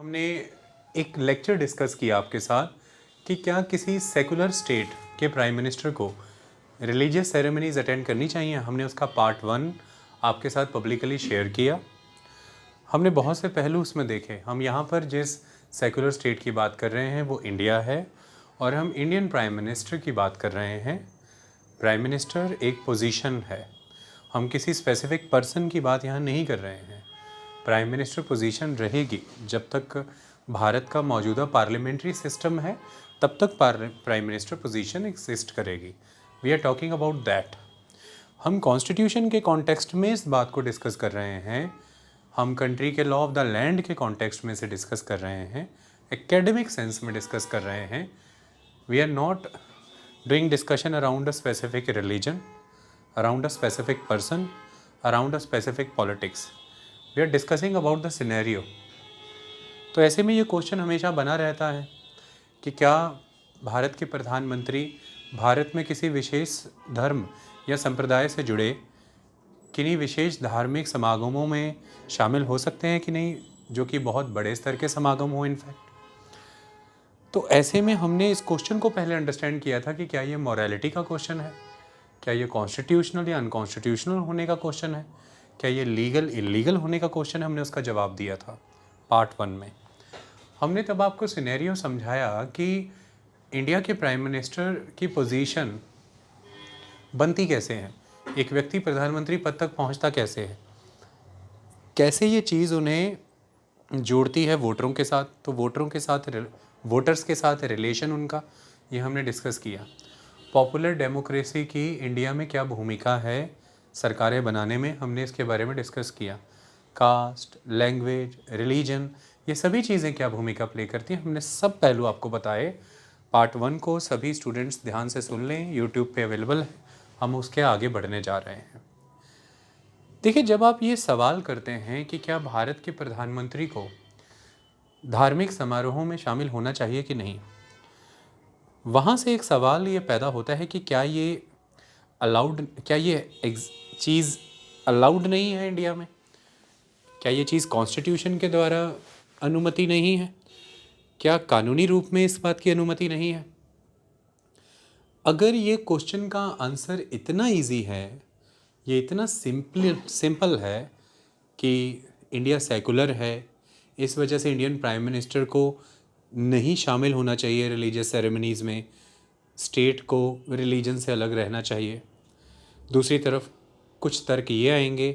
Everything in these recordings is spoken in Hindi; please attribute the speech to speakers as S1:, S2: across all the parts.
S1: हमने एक लेक्चर डिस्कस किया आपके साथ कि क्या किसी सेकुलर स्टेट के प्राइम मिनिस्टर को रिलीजियस सेरेमनीज अटेंड करनी चाहिए। हमने उसका पार्ट 1 आपके साथ पब्लिकली शेयर किया। हमने बहुत से पहलू उसमें देखे। हम यहाँ पर जिस सेकुलर स्टेट की बात कर रहे हैं वो इंडिया है और हम इंडियन प्राइम मिनिस्टर की बात कर रहे हैं। प्राइम मिनिस्टर एक पोजीशन है, हम किसी स्पेसिफिक पर्सन की बात यहाँ नहीं कर रहे हैं। प्राइम मिनिस्टर पोजीशन रहेगी जब तक भारत का मौजूदा पार्लियामेंट्री सिस्टम है, तब तक प्राइम मिनिस्टर पोजीशन एग्जिस्ट करेगी। We are talking about that. हम कॉन्स्टिट्यूशन के कॉन्टेक्स्ट में इस बात को डिस्कस कर रहे हैं, हम कंट्री के लॉ ऑफ द लैंड के कॉन्टेक्स्ट में से डिस्कस कर रहे हैं, एकेडमिक सेंस में डिस्कस कर रहे हैं। We are not doing discussion around a specific religion, around a specific person, around a specific politics. We are discussing about the scenario. तो ऐसे में ये क्वेश्चन हमेशा बना रहता है कि क्या भारत के प्रधानमंत्री भारत में किसी विशेष धर्म या संप्रदाय से जुड़े किन्हीं विशेष धार्मिक समागमों में शामिल हो सकते हैं कि नहीं, जो कि बहुत बड़े स्तर के समागम हो इनफैक्ट। तो ऐसे में हमने इस क्वेश्चन को पहले अंडरस्टैंड किया था कि क्या ये मॉरलिटी का क्वेश्चन है, क्या ये कॉन्स्टिट्यूशनल या अनकॉन्स्टिट्यूशनल होने का क्वेश्चन है, क्या ये लीगल इलीगल होने का क्वेश्चन है। हमने उसका जवाब दिया था पार्ट 1 में। हमने तब आपको सिनेरियो समझाया कि इंडिया के प्राइम मिनिस्टर की पोजीशन बनती कैसे है, एक व्यक्ति प्रधानमंत्री पद तक पहुंचता कैसे है, कैसे ये चीज़ उन्हें जोड़ती है वोटरों के साथ। तो वोटर्स के साथ रिलेशन उनका, ये हमने डिस्कस किया। पॉपुलर डेमोक्रेसी की इंडिया में क्या भूमिका है सरकारें बनाने में, हमने इसके बारे में डिस्कस किया। कास्ट, लैंग्वेज, रिलीजन, ये सभी चीज़ें क्या भूमिका प्ले करती हैं, हमने सब पहलू आपको बताए। पार्ट 1 को सभी स्टूडेंट्स ध्यान से सुन लें, यूट्यूब पे अवेलेबल है। हम उसके आगे बढ़ने जा रहे हैं। देखिए, जब आप ये सवाल करते हैं कि क्या भारत के प्रधानमंत्री को धार्मिक समारोहों में शामिल होना चाहिए कि नहीं, वहाँ से एक सवाल ये पैदा होता है कि क्या ये चीज़ अलाउड नहीं है इंडिया में, क्या ये चीज़ कॉन्स्टिट्यूशन के द्वारा अनुमति नहीं है, क्या कानूनी रूप में इस बात की अनुमति नहीं है। अगर ये क्वेश्चन का आंसर इतना इजी है, ये इतना सिंपल है कि इंडिया सेकुलर है, इस वजह से इंडियन प्राइम मिनिस्टर को नहीं शामिल होना चाहिए रिलीजियस सेरेमनीज़ में, स्टेट को रिलीजन से अलग रहना चाहिए। दूसरी तरफ कुछ तर्क ये आएंगे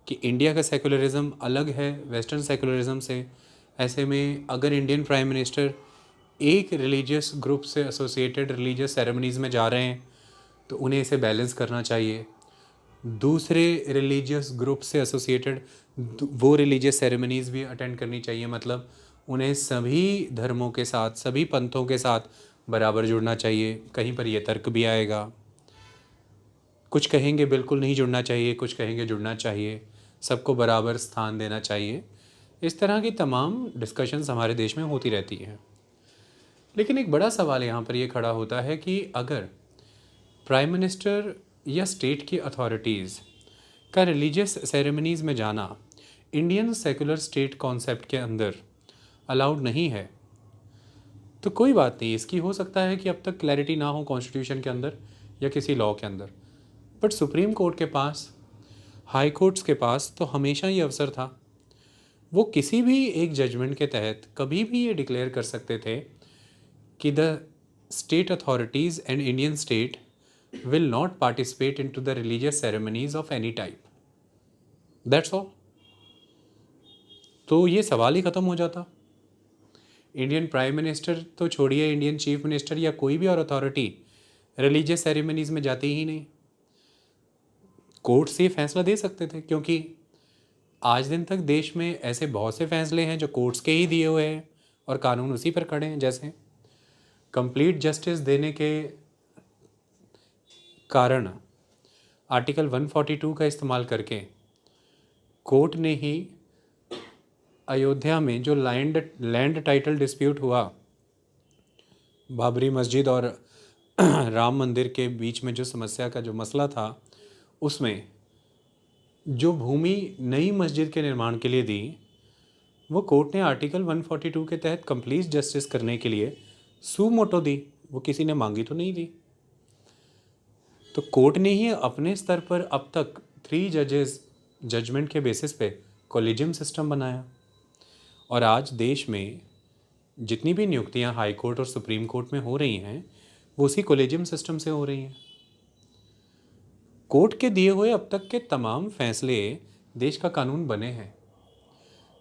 S1: कि इंडिया का सेकुलरिज्म अलग है वेस्टर्न सेकुलरिज्म से। ऐसे में अगर इंडियन प्राइम मिनिस्टर एक रिलीजियस ग्रुप से एसोसिएटेड रिलीजियस सेरेमनीज़ में जा रहे हैं तो उन्हें इसे बैलेंस करना चाहिए। दूसरे रिलीजियस ग्रुप से एसोसिएटेड वो रिलीजियस सेरेमनीज़ भी अटेंड करनी चाहिए, मतलब उन्हें सभी धर्मों के साथ, सभी पंथों के साथ बराबर जुड़ना चाहिए। कहीं पर ये तर्क भी आएगा, कुछ कहेंगे बिल्कुल नहीं जुड़ना चाहिए, कुछ कहेंगे जुड़ना चाहिए, सबको बराबर स्थान देना चाहिए। इस तरह की तमाम डिस्कशंस हमारे देश में होती रहती हैं। लेकिन एक बड़ा सवाल यहाँ पर ये खड़ा होता है कि अगर प्राइम मिनिस्टर या स्टेट की अथॉरिटीज़ का रिलीजियस सेरेमनीज़ में जाना इंडियन सेकुलर स्टेट कॉन्सेप्ट के अंदर अलाउड नहीं है, तो कोई बात नहीं, इसकी हो सकता है कि अब तक क्लैरिटी ना हो कॉन्स्टिट्यूशन के अंदर या किसी लॉ के अंदर। बट सुप्रीम कोर्ट के पास, हाई कोर्ट्स के पास तो हमेशा ये अवसर था, वो किसी भी एक जजमेंट के तहत कभी भी ये डिक्लेयर कर सकते थे कि the state authorities and Indian state will not participate into the religious ceremonies of any type. That's all. तो ये सवाल ही ख़त्म हो जाता। इंडियन प्राइम मिनिस्टर तो छोड़िए, इंडियन चीफ मिनिस्टर या कोई भी और अथॉरिटी रिलीजियस सेरेमनीज़ में जाती ही नहीं। कोर्ट से फैसला दे सकते थे, क्योंकि आज दिन तक देश में ऐसे बहुत से फैसले हैं जो कोर्ट्स के ही दिए हुए हैं और कानून उसी पर खड़े हैं। जैसे कंप्लीट जस्टिस देने के कारण आर्टिकल 142 का इस्तेमाल करके कोर्ट ने ही अयोध्या में जो लैंड टाइटल डिस्प्यूट हुआ, बाबरी मस्जिद और राम मंदिर के बीच में जो समस्या का जो मसला था, उसमें जो भूमि नई मस्जिद के निर्माण के लिए दी वो कोर्ट ने आर्टिकल 142 के तहत कंप्लीट जस्टिस करने के लिए सू मोटो दी, वो किसी ने मांगी तो नहीं दी। तो कोर्ट ने ही अपने स्तर पर अब तक 3 जजेस जजमेंट के बेसिस पे कॉलेजियम सिस्टम बनाया, और आज देश में जितनी भी नियुक्तियां हाई कोर्ट और सुप्रीम कोर्ट में हो रही हैं वो उसी कॉलेजियम सिस्टम से हो रही हैं। कोर्ट के दिए हुए अब तक के तमाम फैसले देश का कानून बने हैं।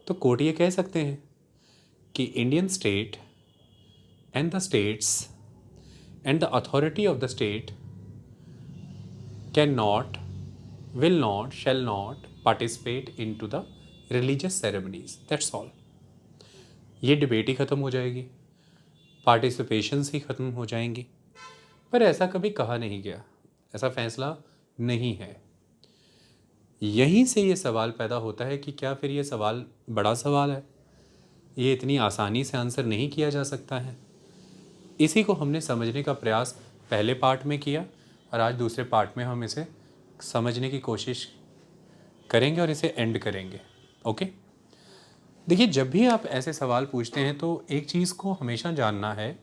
S1: तो कोर्ट ये कह सकते हैं कि Indian state and the states and the authority of the state can not, will not, shall not participate in to the religious ceremonies, that's all. ये डिबेट ही ख़त्म हो जाएगी, पार्टिसिपेशंस ही ख़त्म हो जाएंगी। पर ऐसा कभी कहा नहीं गया, ऐसा फैसला नहीं है। यहीं से ये सवाल पैदा होता है कि क्या फिर ये सवाल बड़ा सवाल है, ये इतनी आसानी से आंसर नहीं किया जा सकता है। इसी को हमने समझने का प्रयास पहले पार्ट में किया और आज दूसरे पार्ट में हम इसे समझने की कोशिश करेंगे और इसे एंड करेंगे। ओके, देखिए, जब भी आप ऐसे सवाल पूछते हैं तो एक चीज़ को हमेशा जानना है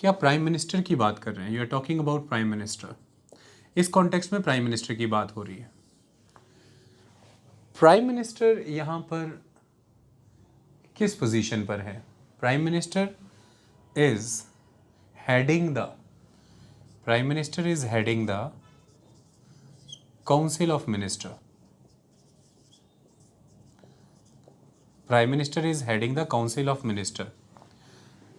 S1: कि आप प्राइम मिनिस्टर की बात कर रहे हैं, you are talking about prime minister. इस कॉन्टेक्स्ट में प्राइम मिनिस्टर की बात हो रही है। प्राइम मिनिस्टर यहाँ पर किस पोजीशन पर है? Prime minister is heading the council of minister. Prime minister is heading the council of minister.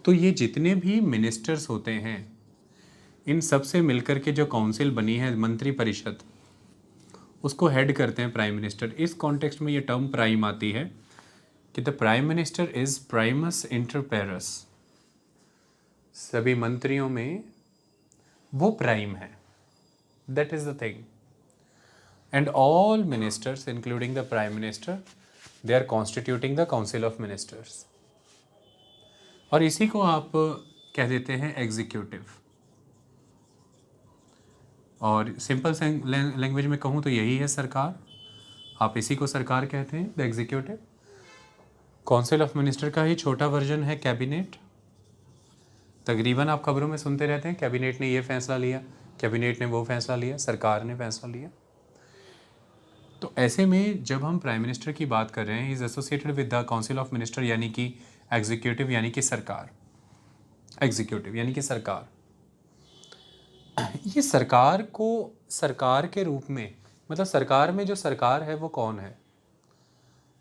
S1: तो ये जितने भी मिनिस्टर्स होते हैं इन सब से मिलकर के जो काउंसिल बनी है, मंत्री परिषद, उसको हेड करते हैं प्राइम मिनिस्टर। इस कॉन्टेक्स्ट में ये टर्म प्राइम आती है कि the prime minister is primus inter pares. सभी मंत्रियों में वो प्राइम है, that is the thing. And all ministers including the prime minister, they are constituting the council of ministers. और इसी को आप कह देते हैं एग्जीक्यूटिव, और सिंपल लैंग्वेज में कहूँ तो यही है सरकार। आप इसी को सरकार कहते हैं, the executive. Council of minister का ही छोटा वर्जन है कैबिनेट। तकरीबन आप खबरों में सुनते रहते हैं कैबिनेट ने ये फैसला लिया, कैबिनेट ने वो फैसला लिया, सरकार ने फैसला लिया। तो ऐसे में जब हम प्राइम मिनिस्टर की बात कर रहे हैं, is associated with the council of minister, यानी कि एग्जीक्यूटिव यानी कि सरकार। एग्जीक्यूटिव यानी कि सरकार। ये सरकार को सरकार के रूप में, मतलब सरकार में जो सरकार है वो कौन है?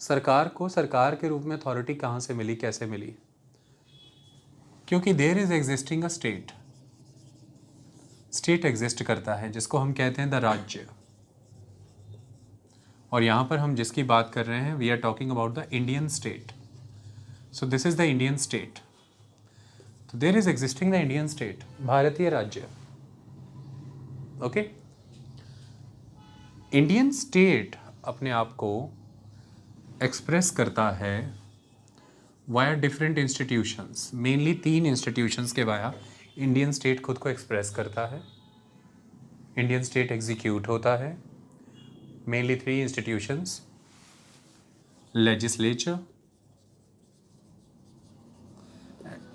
S1: सरकार को सरकार के रूप में अथॉरिटी कहाँ से मिली, कैसे मिली? क्योंकि there is existing a state. State exist करता है जिसको हम कहते हैं द राज्य। और यहाँ पर हम जिसकी बात कर रहे हैं, we are talking about the Indian state. So this is the Indian state. तो there is existing the Indian state, भारतीय राज्य। ओके, इंडियन स्टेट अपने आप को एक्सप्रेस करता है via different institutions. Mainly 3 institutions के वाया इंडियन स्टेट खुद को एक्सप्रेस करता है। इंडियन स्टेट एग्जीक्यूट होता है mainly 3 institutions: legislature,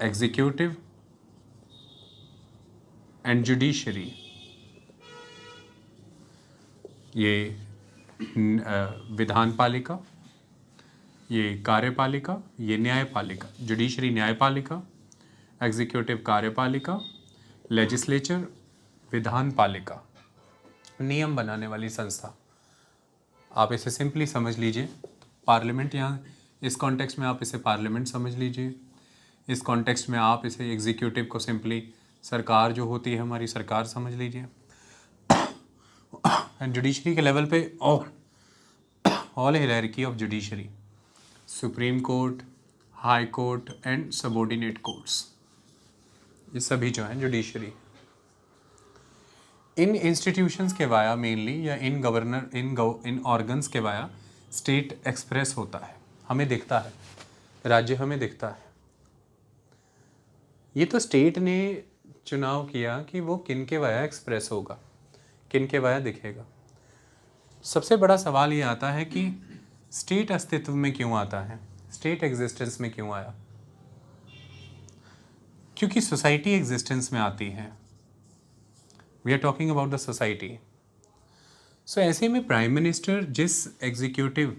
S1: executive and judiciary. ये विधान पालिका, ये कार्यपालिका, ये न्यायपालिका। जुडिशरी न्यायपालिका, एग्जीक्यूटिव कार्यपालिका, लेजिस्लेचर विधान पालिका, नियम बनाने वाली संस्था। आप इसे सिंपली समझ लीजिए पार्लियामेंट। यहाँ इस कॉन्टेक्स्ट में आप इसे पार्लियामेंट समझ लीजिए। इस कॉन्टेक्स्ट में आप इसे एग्जीक्यूटिव को सिंपली सरकार जो होती है हमारी सरकार समझ लीजिए। एंड जुडिशरी के लेवल पे all hierarchy of judiciary, supreme court, high court and subordinate courts, ये सभी जो हैं जुडिशरी। इन इंस्टीट्यूशंस के वाया मेनली, या इन ऑर्गन्स के वाया स्टेट एक्सप्रेस होता है, हमें दिखता है, राज्य हमें दिखता है। ये तो स्टेट ने चुनाव किया कि वो किन के वाया एक्सप्रेस होगा, किन के वाया दिखेगा। सबसे बड़ा सवाल ये आता है कि स्टेट अस्तित्व में क्यों आता है, स्टेट एग्जिस्टेंस में क्यों आया? क्योंकि सोसाइटी एग्जिस्टेंस में आती है। We are talking about the society. So ऐसे में प्राइम मिनिस्टर जिस एग्जीक्यूटिव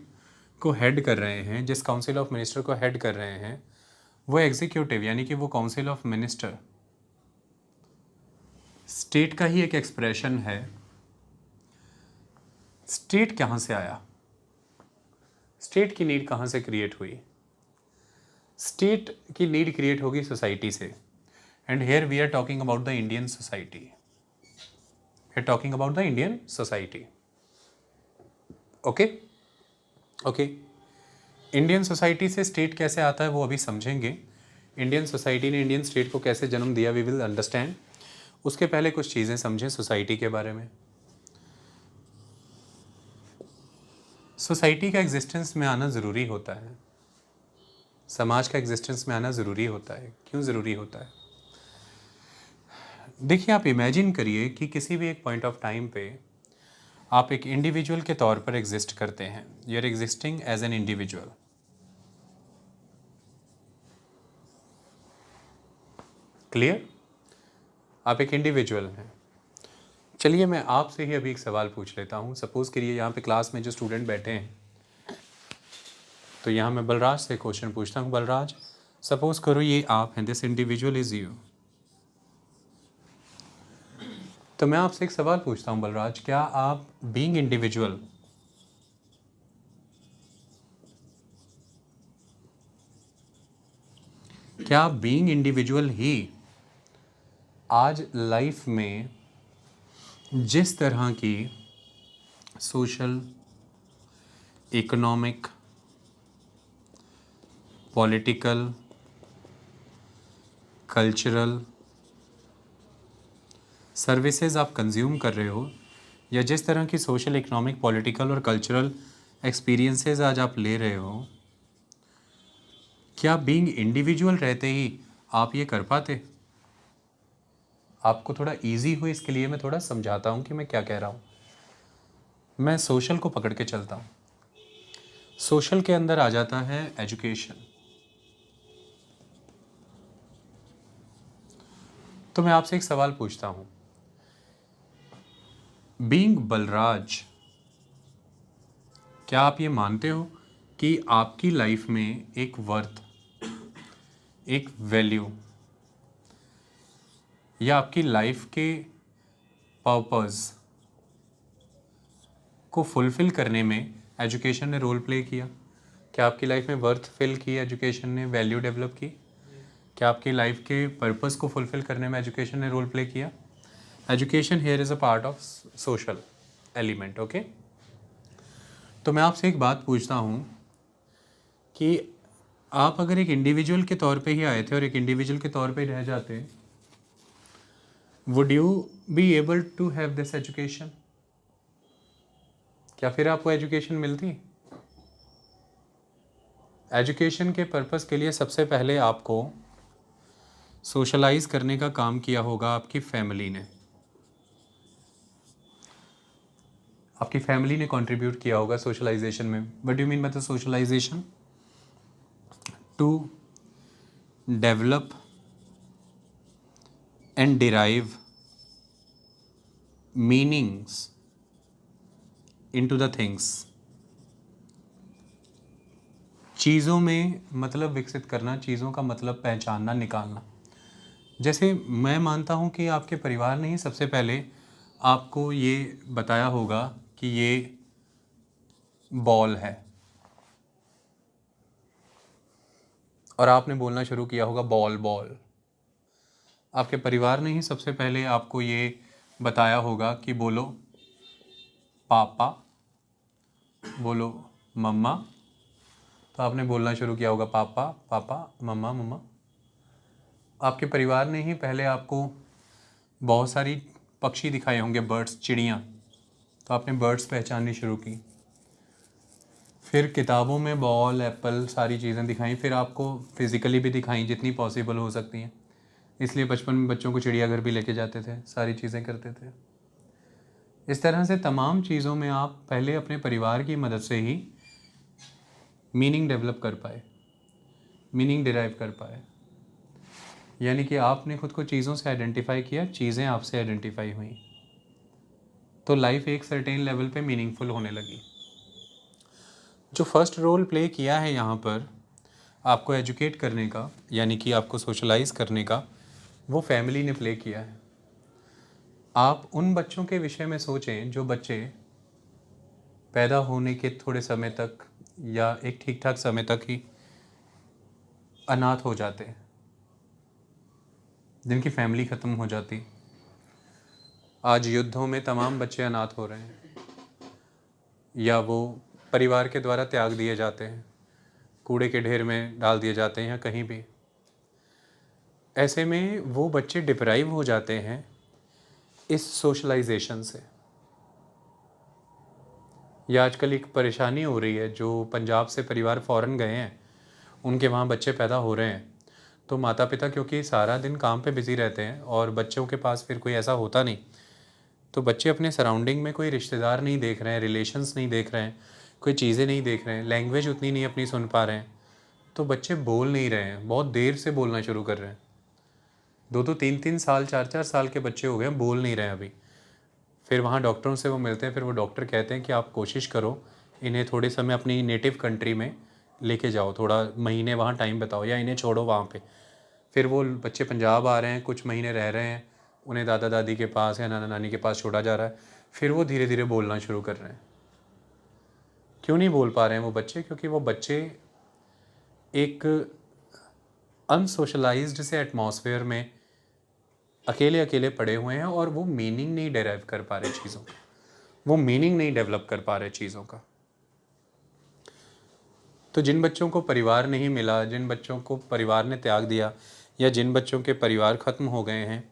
S1: को हेड कर रहे हैं, जिस काउंसिल ऑफ मिनिस्टर को हेड कर रहे हैं, वो एग्जीक्यूटिव यानी कि वो काउंसिल ऑफ मिनिस्टर स्टेट का ही एक एक्सप्रेशन है। स्टेट कहाँ से आया, स्टेट की नीड कहाँ से क्रिएट हुई? स्टेट की नीड क्रिएट होगी सोसाइटी से। And here we are talking about the Indian society, we are talking about the Indian society. Okay okay, Indian society से स्टेट कैसे आता है वो अभी समझेंगे। इंडियन सोसाइटी ने इंडियन स्टेट को कैसे जन्म दिया, वी विल अंडरस्टैंड। उसके पहले कुछ चीज़ें समझें सोसाइटी के बारे में। सोसाइटी का एग्जिस्टेंस में आना ज़रूरी होता है, समाज का एग्जिस्टेंस में आना ज़रूरी होता है। क्यों ज़रूरी होता है? देखिए, आप इमेजिन करिए कि किसी भी एक पॉइंट ऑफ टाइम पे आप एक इंडिविजुअल के तौर पर एग्जिस्ट करते हैं। You are existing as an individual. Clear? आप एक इंडिविजुअल हैं। चलिए मैं आपसे ही अभी एक सवाल पूछ लेता हूँ। सपोज़ करिए यहाँ पे क्लास में जो स्टूडेंट बैठे हैं, तो यहाँ मैं बलराज से क्वेश्चन पूछता हूँ। बलराज, सपोज़ करो ये आप हैं, दिस इंडिविजुअल इज़ यू। तो मैं आपसे एक सवाल पूछता हूँ बलराज, क्या आप बीइंग इंडिविजुअल क्या बीइंग इंडिविजुअल ही आज लाइफ में जिस तरह की social, economic, political, cultural services आप कंज्यूम कर रहे हो, या जिस तरह की सोशल, इकोनॉमिक, पॉलिटिकल और कल्चरल एक्सपीरियंसेस आज आप ले रहे हो, क्या बीइंग इंडिविजुअल रहते ही आप ये कर पाते? आपको थोड़ा इजी हो इसके लिए मैं थोड़ा समझाता हूँ कि मैं क्या कह रहा हूँ। मैं सोशल को पकड़ के चलता हूँ। सोशल के अंदर आ जाता है एजुकेशन। तो मैं आपसे एक सवाल पूछता हूँ, बीइंग बलराज, क्या आप ये मानते हो कि आपकी लाइफ में एक वर्थ, एक वैल्यू या आपकी लाइफ के पर्पस को फुलफिल करने में एजुकेशन ने रोल प्ले किया? क्या आपकी लाइफ में वर्थ फिल की एजुकेशन ने, वैल्यू डेवलप की? क्या आपकी लाइफ के पर्पस को फुलफिल करने में एजुकेशन ने रोल प्ले किया? Education here is a part of social element. Okay, तो मैं आपसे एक बात पूछता हूँ कि आप अगर एक इंडिविजुअल के तौर पे ही आए थे और एक इंडिविजुअल के तौर पे रह जाते, would you be able to have this education? क्या फिर आपको एजुकेशन मिलती? एजुकेशन के पर्पस के लिए सबसे पहले आपको सोशलाइज करने का काम किया होगा आपकी फैमिली ने। आपकी फैमिली ने कंट्रीब्यूट किया होगा सोशलाइजेशन में। What do you mean by the socialization? To develop and derive meanings into the things. चीज़ों में मतलब विकसित करना, चीज़ों का मतलब पहचानना, निकालना। जैसे मैं मानता हूँ कि आपके परिवार ने ही सबसे पहले आपको ये बताया होगा कि ये बॉल है, और आपने बोलना शुरू किया होगा बॉल बॉल। आपके परिवार ने ही सबसे पहले आपको ये बताया होगा कि बोलो पापा, बोलो मम्मा। तो आपने बोलना शुरू किया होगा पापा पापा, मम्मा मम्मा। आपके परिवार ने ही पहले आपको बहुत सारी पक्षी दिखाए होंगे, बर्ड्स, चिड़ियाँ, तो आपने बर्ड्स पहचाननी शुरू की। फिर किताबों में बॉल, एप्पल, सारी चीज़ें दिखाई, फिर आपको फिज़िकली भी दिखाई जितनी पॉसिबल हो सकती हैं। इसलिए बचपन में बच्चों को चिड़ियाघर भी लेके जाते थे, सारी चीज़ें करते थे। इस तरह से तमाम चीज़ों में आप पहले अपने परिवार की मदद से ही मीनिंग डेवलप कर पाए, मीनिंग डिराइव कर पाए। यानी कि आपने खुद को चीज़ों से आइडेंटिफाई किया, चीज़ें आपसे आइडेंटिफाई हुई, तो लाइफ एक सर्टेन लेवल पे मीनिंगफुल होने लगी। जो फर्स्ट रोल प्ले किया है यहाँ पर आपको एजुकेट करने का, यानी कि आपको सोशलाइज करने का, वो फैमिली ने प्ले किया है। आप उन बच्चों के विषय में सोचें जो बच्चे पैदा होने के थोड़े समय तक या एक ठीक ठाक समय तक ही अनाथ हो जाते हैं, जिनकी फैमिली ख़त्म हो जाती। आज युद्धों में तमाम बच्चे अनाथ हो रहे हैं, या वो परिवार के द्वारा त्याग दिए जाते हैं, कूड़े के ढेर में डाल दिए जाते हैं या कहीं भी। ऐसे में वो बच्चे डिप्राइव हो जाते हैं इस सोशलाइजेशन से। यह आजकल एक परेशानी हो रही है, जो पंजाब से परिवार फ़ॉरेन गए हैं, उनके वहाँ बच्चे पैदा हो रहे हैं, तो माता पिता क्योंकि सारा दिन काम पे बिज़ी रहते हैं और बच्चों के पास फिर कोई ऐसा होता नहीं, तो बच्चे अपने सराउंडिंग में कोई रिश्तेदार नहीं देख रहे हैं, रिलेशंस नहीं देख रहे हैं, कोई चीज़ें नहीं देख रहे हैं, लैंग्वेज उतनी नहीं अपनी सुन पा रहे हैं, तो बच्चे बोल नहीं रहे हैं, बहुत देर से बोलना शुरू कर रहे हैं। 2-2 3-3 साल 4-4 साल के बच्चे हो गए हैं, बोल नहीं रहे हैं अभी। फिर वहाँ डॉक्टरों से वो मिलते हैं, फिर वो डॉक्टर कहते हैं कि आप कोशिश करो इन्हें थोड़े समय अपनी नेटिव कंट्री में लेके जाओ, थोड़ा महीने वहाँ टाइम बताओ, या इन्हें छोड़ो वहाँ पे। फिर वो बच्चे पंजाब आ रहे हैं, कुछ महीने रह रहे हैं, उन्हें दादा दादी के पास या नाना नानी के पास छोड़ा जा रहा है, फिर वो धीरे धीरे बोलना शुरू कर रहे हैं। क्यों नहीं बोल पा रहे हैं वो बच्चे? क्योंकि वो बच्चे एक अनसोशलाइज्ड से एटमॉस्फेयर में अकेले अकेले पड़े हुए हैं और वो मीनिंग नहीं डेराइव कर पा रहे चीज़ों का, वो मीनिंग नहीं डेवलप कर पा रहे चीज़ों का। तो जिन बच्चों को परिवार नहीं मिला, जिन बच्चों को परिवार ने त्याग दिया, या जिन बच्चों के परिवार ख़त्म हो गए हैं,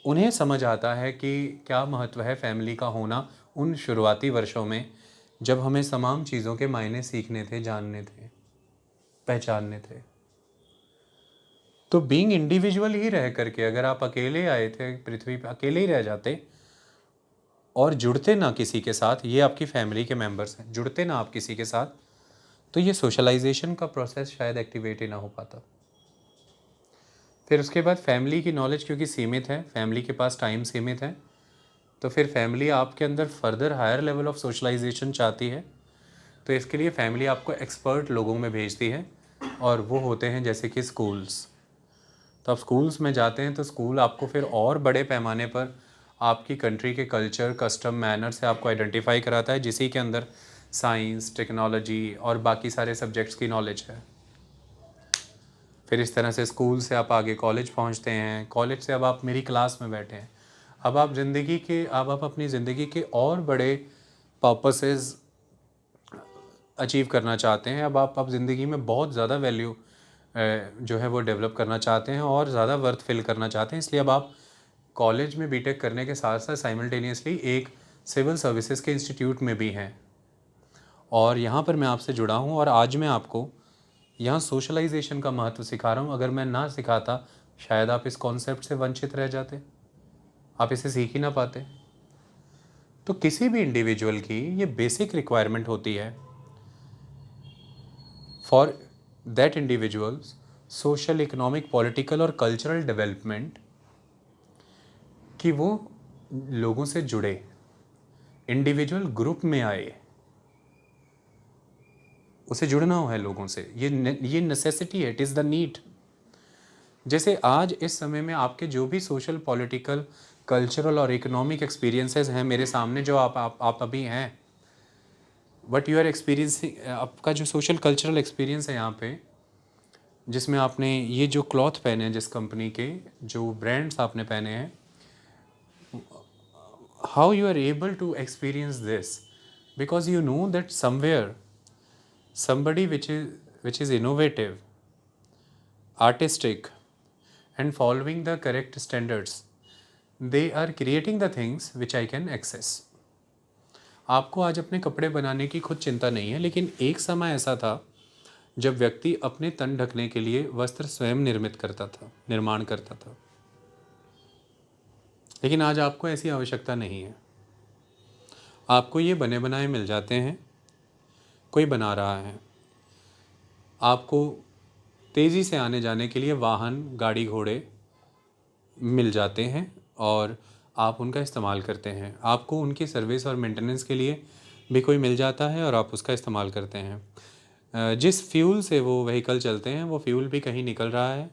S1: उन्हें समझ आता है कि क्या महत्व है फैमिली का होना उन शुरुआती वर्षों में, जब हमें तमाम चीज़ों के मायने सीखने थे, जानने थे, पहचानने थे। तो बीइंग इंडिविजुअल ही रह करके अगर आप अकेले आए थे पृथ्वी पे, अकेले ही रह जाते और जुड़ते ना किसी के साथ, ये आपकी फैमिली के मेंबर्स हैं, जुड़ते ना आप किसी के साथ, तो ये सोशलाइजेशन का प्रोसेस शायद एक्टिवेट ही ना हो पाता। फिर उसके बाद फैमिली की नॉलेज क्योंकि सीमित है, फैमिली के पास टाइम सीमित है, तो फिर फैमिली आपके अंदर further higher level of socialization चाहती है, तो इसके लिए फैमिली आपको एक्सपर्ट लोगों में भेजती है, और वो होते हैं जैसे कि स्कूल्स। तो आप स्कूल्स में जाते हैं तो स्कूल आपको फिर और बड़े पैमाने पर आपकी कंट्री के कल्चर, कस्टम, मैनर से आपको आइडेंटिफाई कराता है, जिसी के अंदर साइंस, टेक्नोलॉजी और बाकी सारे सब्जेक्ट्स की नॉलेज है। फिर इस तरह से स्कूल से आप आगे कॉलेज पहुंचते हैं, कॉलेज से अब आप मेरी क्लास में बैठे हैं, अब आप अपनी ज़िंदगी के और बड़े पर्पसेस अचीव करना चाहते हैं। अब आप ज़िंदगी में बहुत ज़्यादा वैल्यू जो है वो डेवलप करना चाहते हैं और ज़्यादा वर्थ फिल करना चाहते हैं, इसलिए अब आप कॉलेज में बीटेक करने के साथ साथ साइमल्टेनियसली एक सिविल सर्विसेज के इंस्टीट्यूट में भी हैं, और यहाँ पर मैं आपसे जुड़ा हूँ और आज मैं आपको यहाँ सोशलाइजेशन का महत्व सिखा रहा हूँ। अगर मैं ना सिखाता, शायद आप इस कॉन्सेप्ट से वंचित रह जाते, आप इसे सीख ही ना पाते। तो किसी भी इंडिविजुअल की ये बेसिक रिक्वायरमेंट होती है for that individuals social, economic, political और कल्चरल डेवलपमेंट, कि वो लोगों से जुड़े, इंडिविजुअल ग्रुप में आए, उसे जुड़ना है लोगों से, ये नेसेसिटी है, इट इज़ द नीड। जैसे आज इस समय में आपके जो भी सोशल, पॉलिटिकल, कल्चरल और इकोनॉमिक एक्सपीरियंसेस हैं मेरे सामने, जो आप अभी हैं, वट यू आर एक्सपीरियंसिंग, आपका जो सोशल कल्चरल एक्सपीरियंस है यहाँ पे, जिसमें आपने ये जो क्लॉथ पहने हैं, जिस कंपनी के जो ब्रांड्स आपने पहने हैं, how you are able to experience this, because you know that somewhere somebody which is innovative, artistic and following the correct standards, they are creating the things which I can access. आपको आज अपने कपड़े बनाने की खुद चिंता नहीं है, लेकिन एक समय ऐसा था जब व्यक्ति अपने तन ढकने के लिए वस्त्र स्वयं निर्माण करता था, लेकिन आज आपको ऐसी आवश्यकता नहीं है। आपको ये बने बनाए मिल जाते हैं, कोई बना रहा है, आपको तेज़ी से आने जाने के लिए वाहन, गाड़ी घोड़े मिल जाते हैं और आप उनका इस्तेमाल करते हैं। आपको उनकी सर्विस और मेंटेनेंस के लिए भी कोई मिल जाता है और आप उसका इस्तेमाल करते हैं। जिस फ्यूल से वो व्हीकल चलते हैं वो फ्यूल भी कहीं निकल रहा है,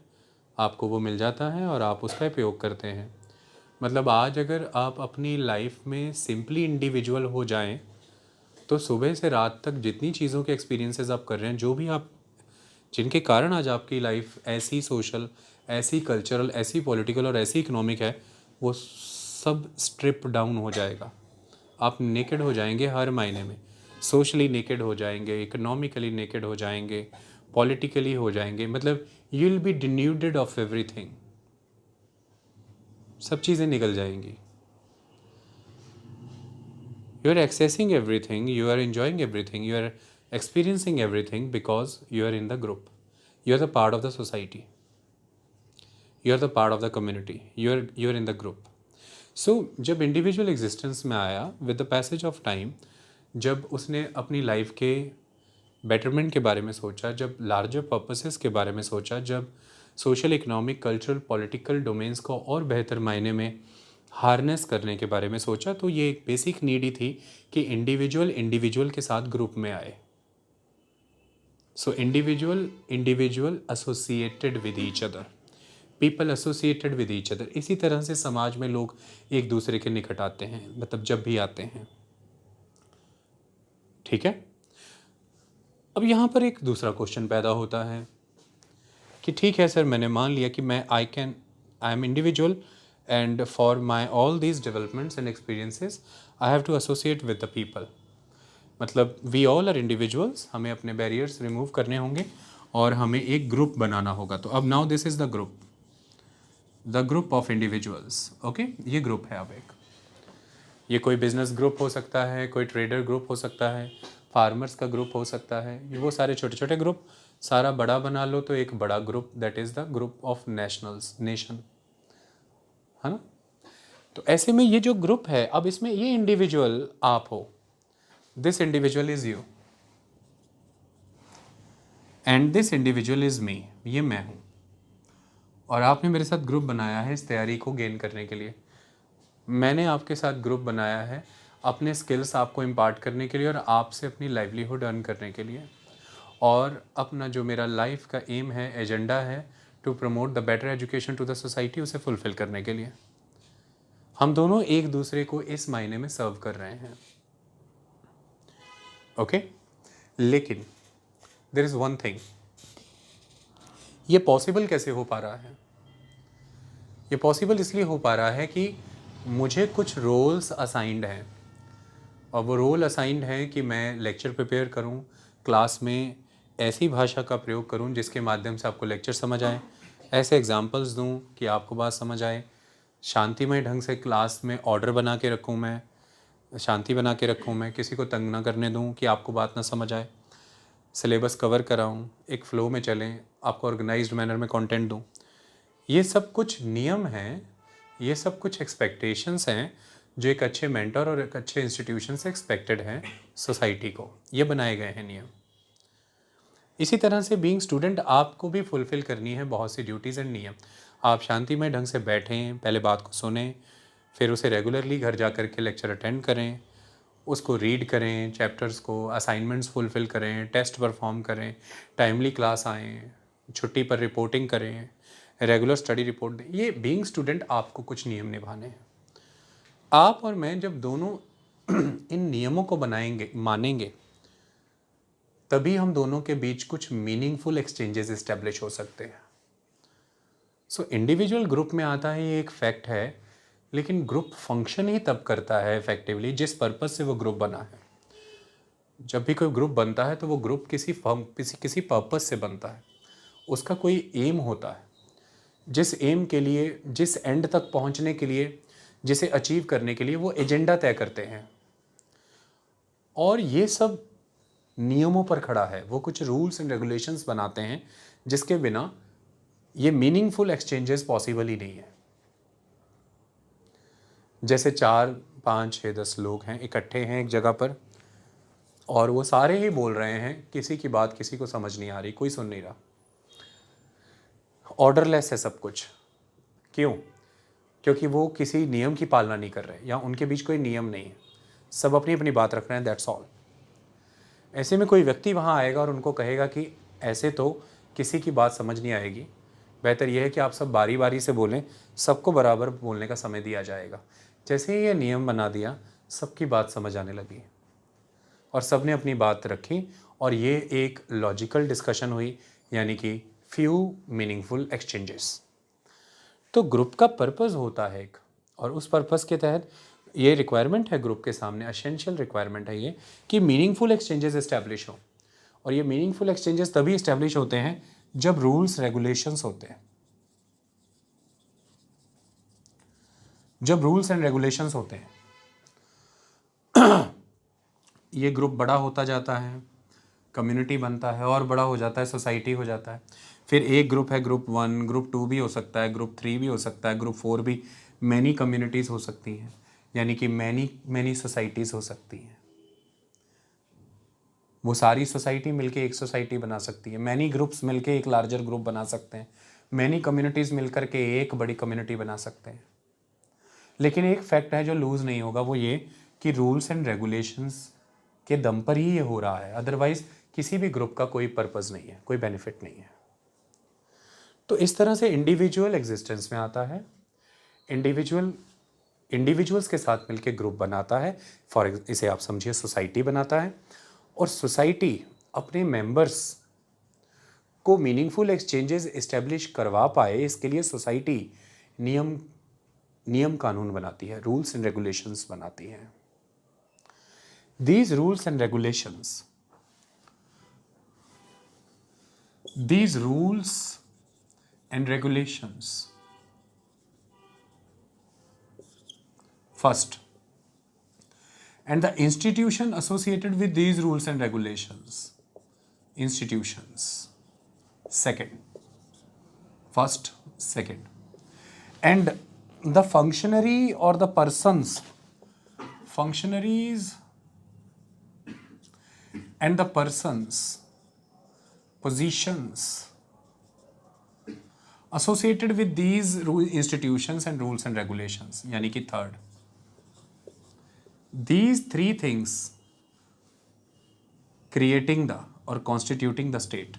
S1: आपको वो मिल जाता है और आप उसका उपयोग करते हैं। मतलब आज अगर आप अपनी लाइफ में सिंपली इंडिविजुअल हो जाएं तो सुबह से रात तक जितनी चीज़ों के एक्सपीरियंसेस आप कर रहे हैं, जो भी आप जिनके कारण आज आपकी लाइफ ऐसी सोशल, ऐसी कल्चरल, ऐसी पॉलिटिकल और ऐसी इकोनॉमिक है, वो सब स्ट्रिप डाउन हो जाएगा। आप नेकेड हो जाएंगे हर मायने में। सोशली नेकेड हो जाएंगे, इकोनॉमिकली नेकेड हो जाएंगे, पॉलिटिकली हो जाएंगे। मतलब you will be denuded of everything. सब चीज़ें निकल जाएंगी। You are accessing everything, you are enjoying everything, you are experiencing everything because you are in the group. You are the part of the society. You are the part of the community. You are in the group. So जब इंडिविजुअल एग्जिस्टेंस में आया with the passage of time, जब उसने अपनी लाइफ के बेटरमेंट के बारे में सोचा, जब लार्जर पर्पसेस के बारे में सोचा, जब social, economic, cultural, political domains को और बेहतर मायने में हार्नेस करने के बारे में सोचा, तो ये एक बेसिक नीड ही थी कि इंडिविजुअल के साथ ग्रुप में आए। So individual associated with each other, people associated with each other. इसी तरह से समाज में लोग एक दूसरे के निकट आते हैं, मतलब जब भी आते हैं। ठीक है। अब यहाँ पर एक दूसरा क्वेश्चन पैदा होता है कि ठीक है सर, मैंने मान लिया कि I am individual and for my all these developments and experiences I have to associate with the people। मतलब we all are individuals, हमें अपने बैरियर्स रिमूव करने होंगे और हमें एक ग्रुप बनाना होगा। तो अब now this is the group of individuals. Okay, ये ग्रुप है। अब ये कोई बिजनेस ग्रुप हो सकता है, कोई ट्रेडर ग्रुप हो सकता है, फार्मर्स का ग्रुप हो सकता है, ये वो सारे छोटे छोटे ग्रुप, सारा बड़ा बना लो तो एक बड़ा group, that is the group of nation, है ना। तो ऐसे में ये जो ग्रुप है, अब इसमें ये इंडिविजुअल आप हो, this individual is you and this individual is me, ये मैं हूँ। और आपने मेरे साथ ग्रुप बनाया है इस तैयारी को गेन करने के लिए। मैंने आपके साथ ग्रुप बनाया है अपने स्किल्स आपको इम्पार्ट करने के लिए और आपसे अपनी लाइवलीहुड अर्न करने के लिए। और अपना जो मेरा लाइफ का एम है, एजेंडा है, to promote the better education to the society, उसे फुलफिल करने के लिए हम दोनों एक दूसरे को इस मायने में सर्व कर रहे हैं। ओके, लेकिन देयर इज़ वन थिंग, ये पॉसिबल कैसे हो पा रहा है? ये पॉसिबल इसलिए हो पा रहा है कि मुझे कुछ रोल्स असाइंड हैं, और वो रोल असाइंड है कि मैं लेक्चर प्रिपेयर करूं, क्लास में ऐसी भाषा का प्रयोग करूं जिसके माध्यम से आपको लेक्चर समझ आए, ऐसे एग्जांपल्स दूं कि आपको बात समझ आए, शांतिमय ढंग से क्लास में ऑर्डर बना के रखूं, मैं शांति बना के रखूं, मैं किसी को तंग ना करने दूं कि आपको बात ना समझ आए, सिलेबस कवर कराऊं, एक फ़्लो में चलें, आपको ऑर्गेनाइज्ड मैनर में कंटेंट दूं। ये सब कुछ नियम हैं, ये सब कुछ एक्सपेक्टेशंस हैं जो एक अच्छे मेंटर और एक अच्छे इंस्टीट्यूशन से एक्सपेक्टेड हैं सोसाइटी को। ये बनाए गए हैं नियम। इसी तरह से बीइंग स्टूडेंट आपको भी फुलफ़िल करनी है बहुत सी ड्यूटीज़ एंड नियम। आप शांतिमय ढंग से बैठें, पहले बात को सुनें, फिर उसे रेगुलरली घर जा कर के लेक्चर अटेंड करें, उसको रीड करें, चैप्टर्स को, असाइनमेंट्स फुलफ़िल करें, टेस्ट परफॉर्म करें, टाइमली क्लास आएँ, छुट्टी पर रिपोर्टिंग करें, रेगुलर स्टडी रिपोर्ट दें। ये बीइंग स्टूडेंट आपको कुछ नियम निभाने हैं। आप और मैं जब दोनों इन नियमों को बनाएंगे, मानेंगे, तभी हम दोनों के बीच कुछ मीनिंगफुल एक्सचेंजेस इस्टेब्लिश हो सकते हैं। सो इंडिविजुअल ग्रुप में आता है, ये एक फैक्ट है, लेकिन ग्रुप फंक्शन ही तब करता है इफेक्टिवली जिस पर्पस से वो ग्रुप बना है। जब भी कोई ग्रुप बनता है तो वो ग्रुप किसी पर्पस से बनता है, उसका कोई एम होता है, जिस एम के लिए, जिस एंड तक पहुंचने के लिए, जिसे अचीव करने के लिए वो एजेंडा तय करते हैं। और ये सब नियमों पर खड़ा है, वो कुछ रूल्स एंड रेगुलेशंस बनाते हैं जिसके बिना ये मीनिंगफुल एक्सचेंजेस पॉसिबल ही नहीं है। जैसे 4, 5, 6, 10 लोग हैं, इकट्ठे हैं एक जगह पर, और वो सारे ही बोल रहे हैं, किसी की बात किसी को समझ नहीं आ रही, कोई सुन नहीं रहा, ऑर्डरलेस है सब कुछ। क्यों? क्योंकि वो किसी नियम की पालना नहीं कर रहे, या उनके बीच कोई नियम नहीं है, सब अपनी अपनी बात रख रहे हैं, दैट्स ऑल। ऐसे में कोई व्यक्ति वहाँ आएगा और उनको कहेगा कि ऐसे तो किसी की बात समझ नहीं आएगी, बेहतर यह है कि आप सब बारी बारी से बोलें, सबको बराबर बोलने का समय दिया जाएगा। जैसे ही ये नियम बना दिया, सबकी बात समझ आने लगी और सब ने अपनी बात रखी, और ये एक लॉजिकल डिस्कशन हुई, यानी कि फ्यू मीनिंगफुल एक्सचेंजेस। तो ग्रुप का पर्पस होता है एक, और उस पर्पस के तहत ये रिक्वायरमेंट है ग्रुप के सामने, एसेंशियल रिक्वायरमेंट है ये, कि मीनिंगफुल एक्सचेंजेस इस्टेब्लिश हो। और ये मीनिंगफुल एक्सचेंजेस तभी इस्टेब्लिश होते हैं जब रूल्स रेगुलेशंस होते हैं, जब रूल्स एंड रेगुलेशंस होते हैं। ये ग्रुप बड़ा होता जाता है, कम्युनिटी बनता है, और बड़ा हो जाता है, सोसाइटी हो जाता है। फिर एक ग्रुप है, ग्रुप 1, ग्रुप 2 भी हो सकता है, ग्रुप 3 भी हो सकता है, ग्रुप 4 भी, मैनी कम्युनिटीज़ हो सकती हैं, यानी कि मैनी सोसाइटीज़ हो सकती हैं। वो सारी सोसाइटी मिलके एक सोसाइटी बना सकती है, मैनी ग्रुप्स मिलके एक लार्जर ग्रुप बना सकते हैं, मैनी कम्युनिटीज़ मिलकर के एक बड़ी कम्युनिटी बना सकते हैं। लेकिन एक फैक्ट है जो लूज़ नहीं होगा, वो ये कि रूल्स एंड रेगुलेशंस के दम पर ही ये हो रहा है, अदरवाइज किसी भी ग्रुप का कोई पर्पस नहीं है, कोई बेनिफिट नहीं है। तो इस तरह से इंडिविजुअल एग्जिस्टेंस में आता है, इंडिविजुअल्स के साथ मिलकर ग्रुप बनाता है, इसे आप समझिए सोसाइटी बनाता है, और सोसाइटी अपने मेंबर्स को मीनिंगफुल एक्सचेंजेस इस्टेब्लिश करवा पाए, इसके लिए सोसाइटी नियम कानून बनाती है, रूल्स एंड रेगुलेशंस बनाती है। These rules and regulations first, and the institution associated with these rules and regulations, institutions second, first, second, and the functionary or the functionaries and the persons, positions associated with these institutions and rules and regulations, यानी कि third, these three things creating the or constituting the state,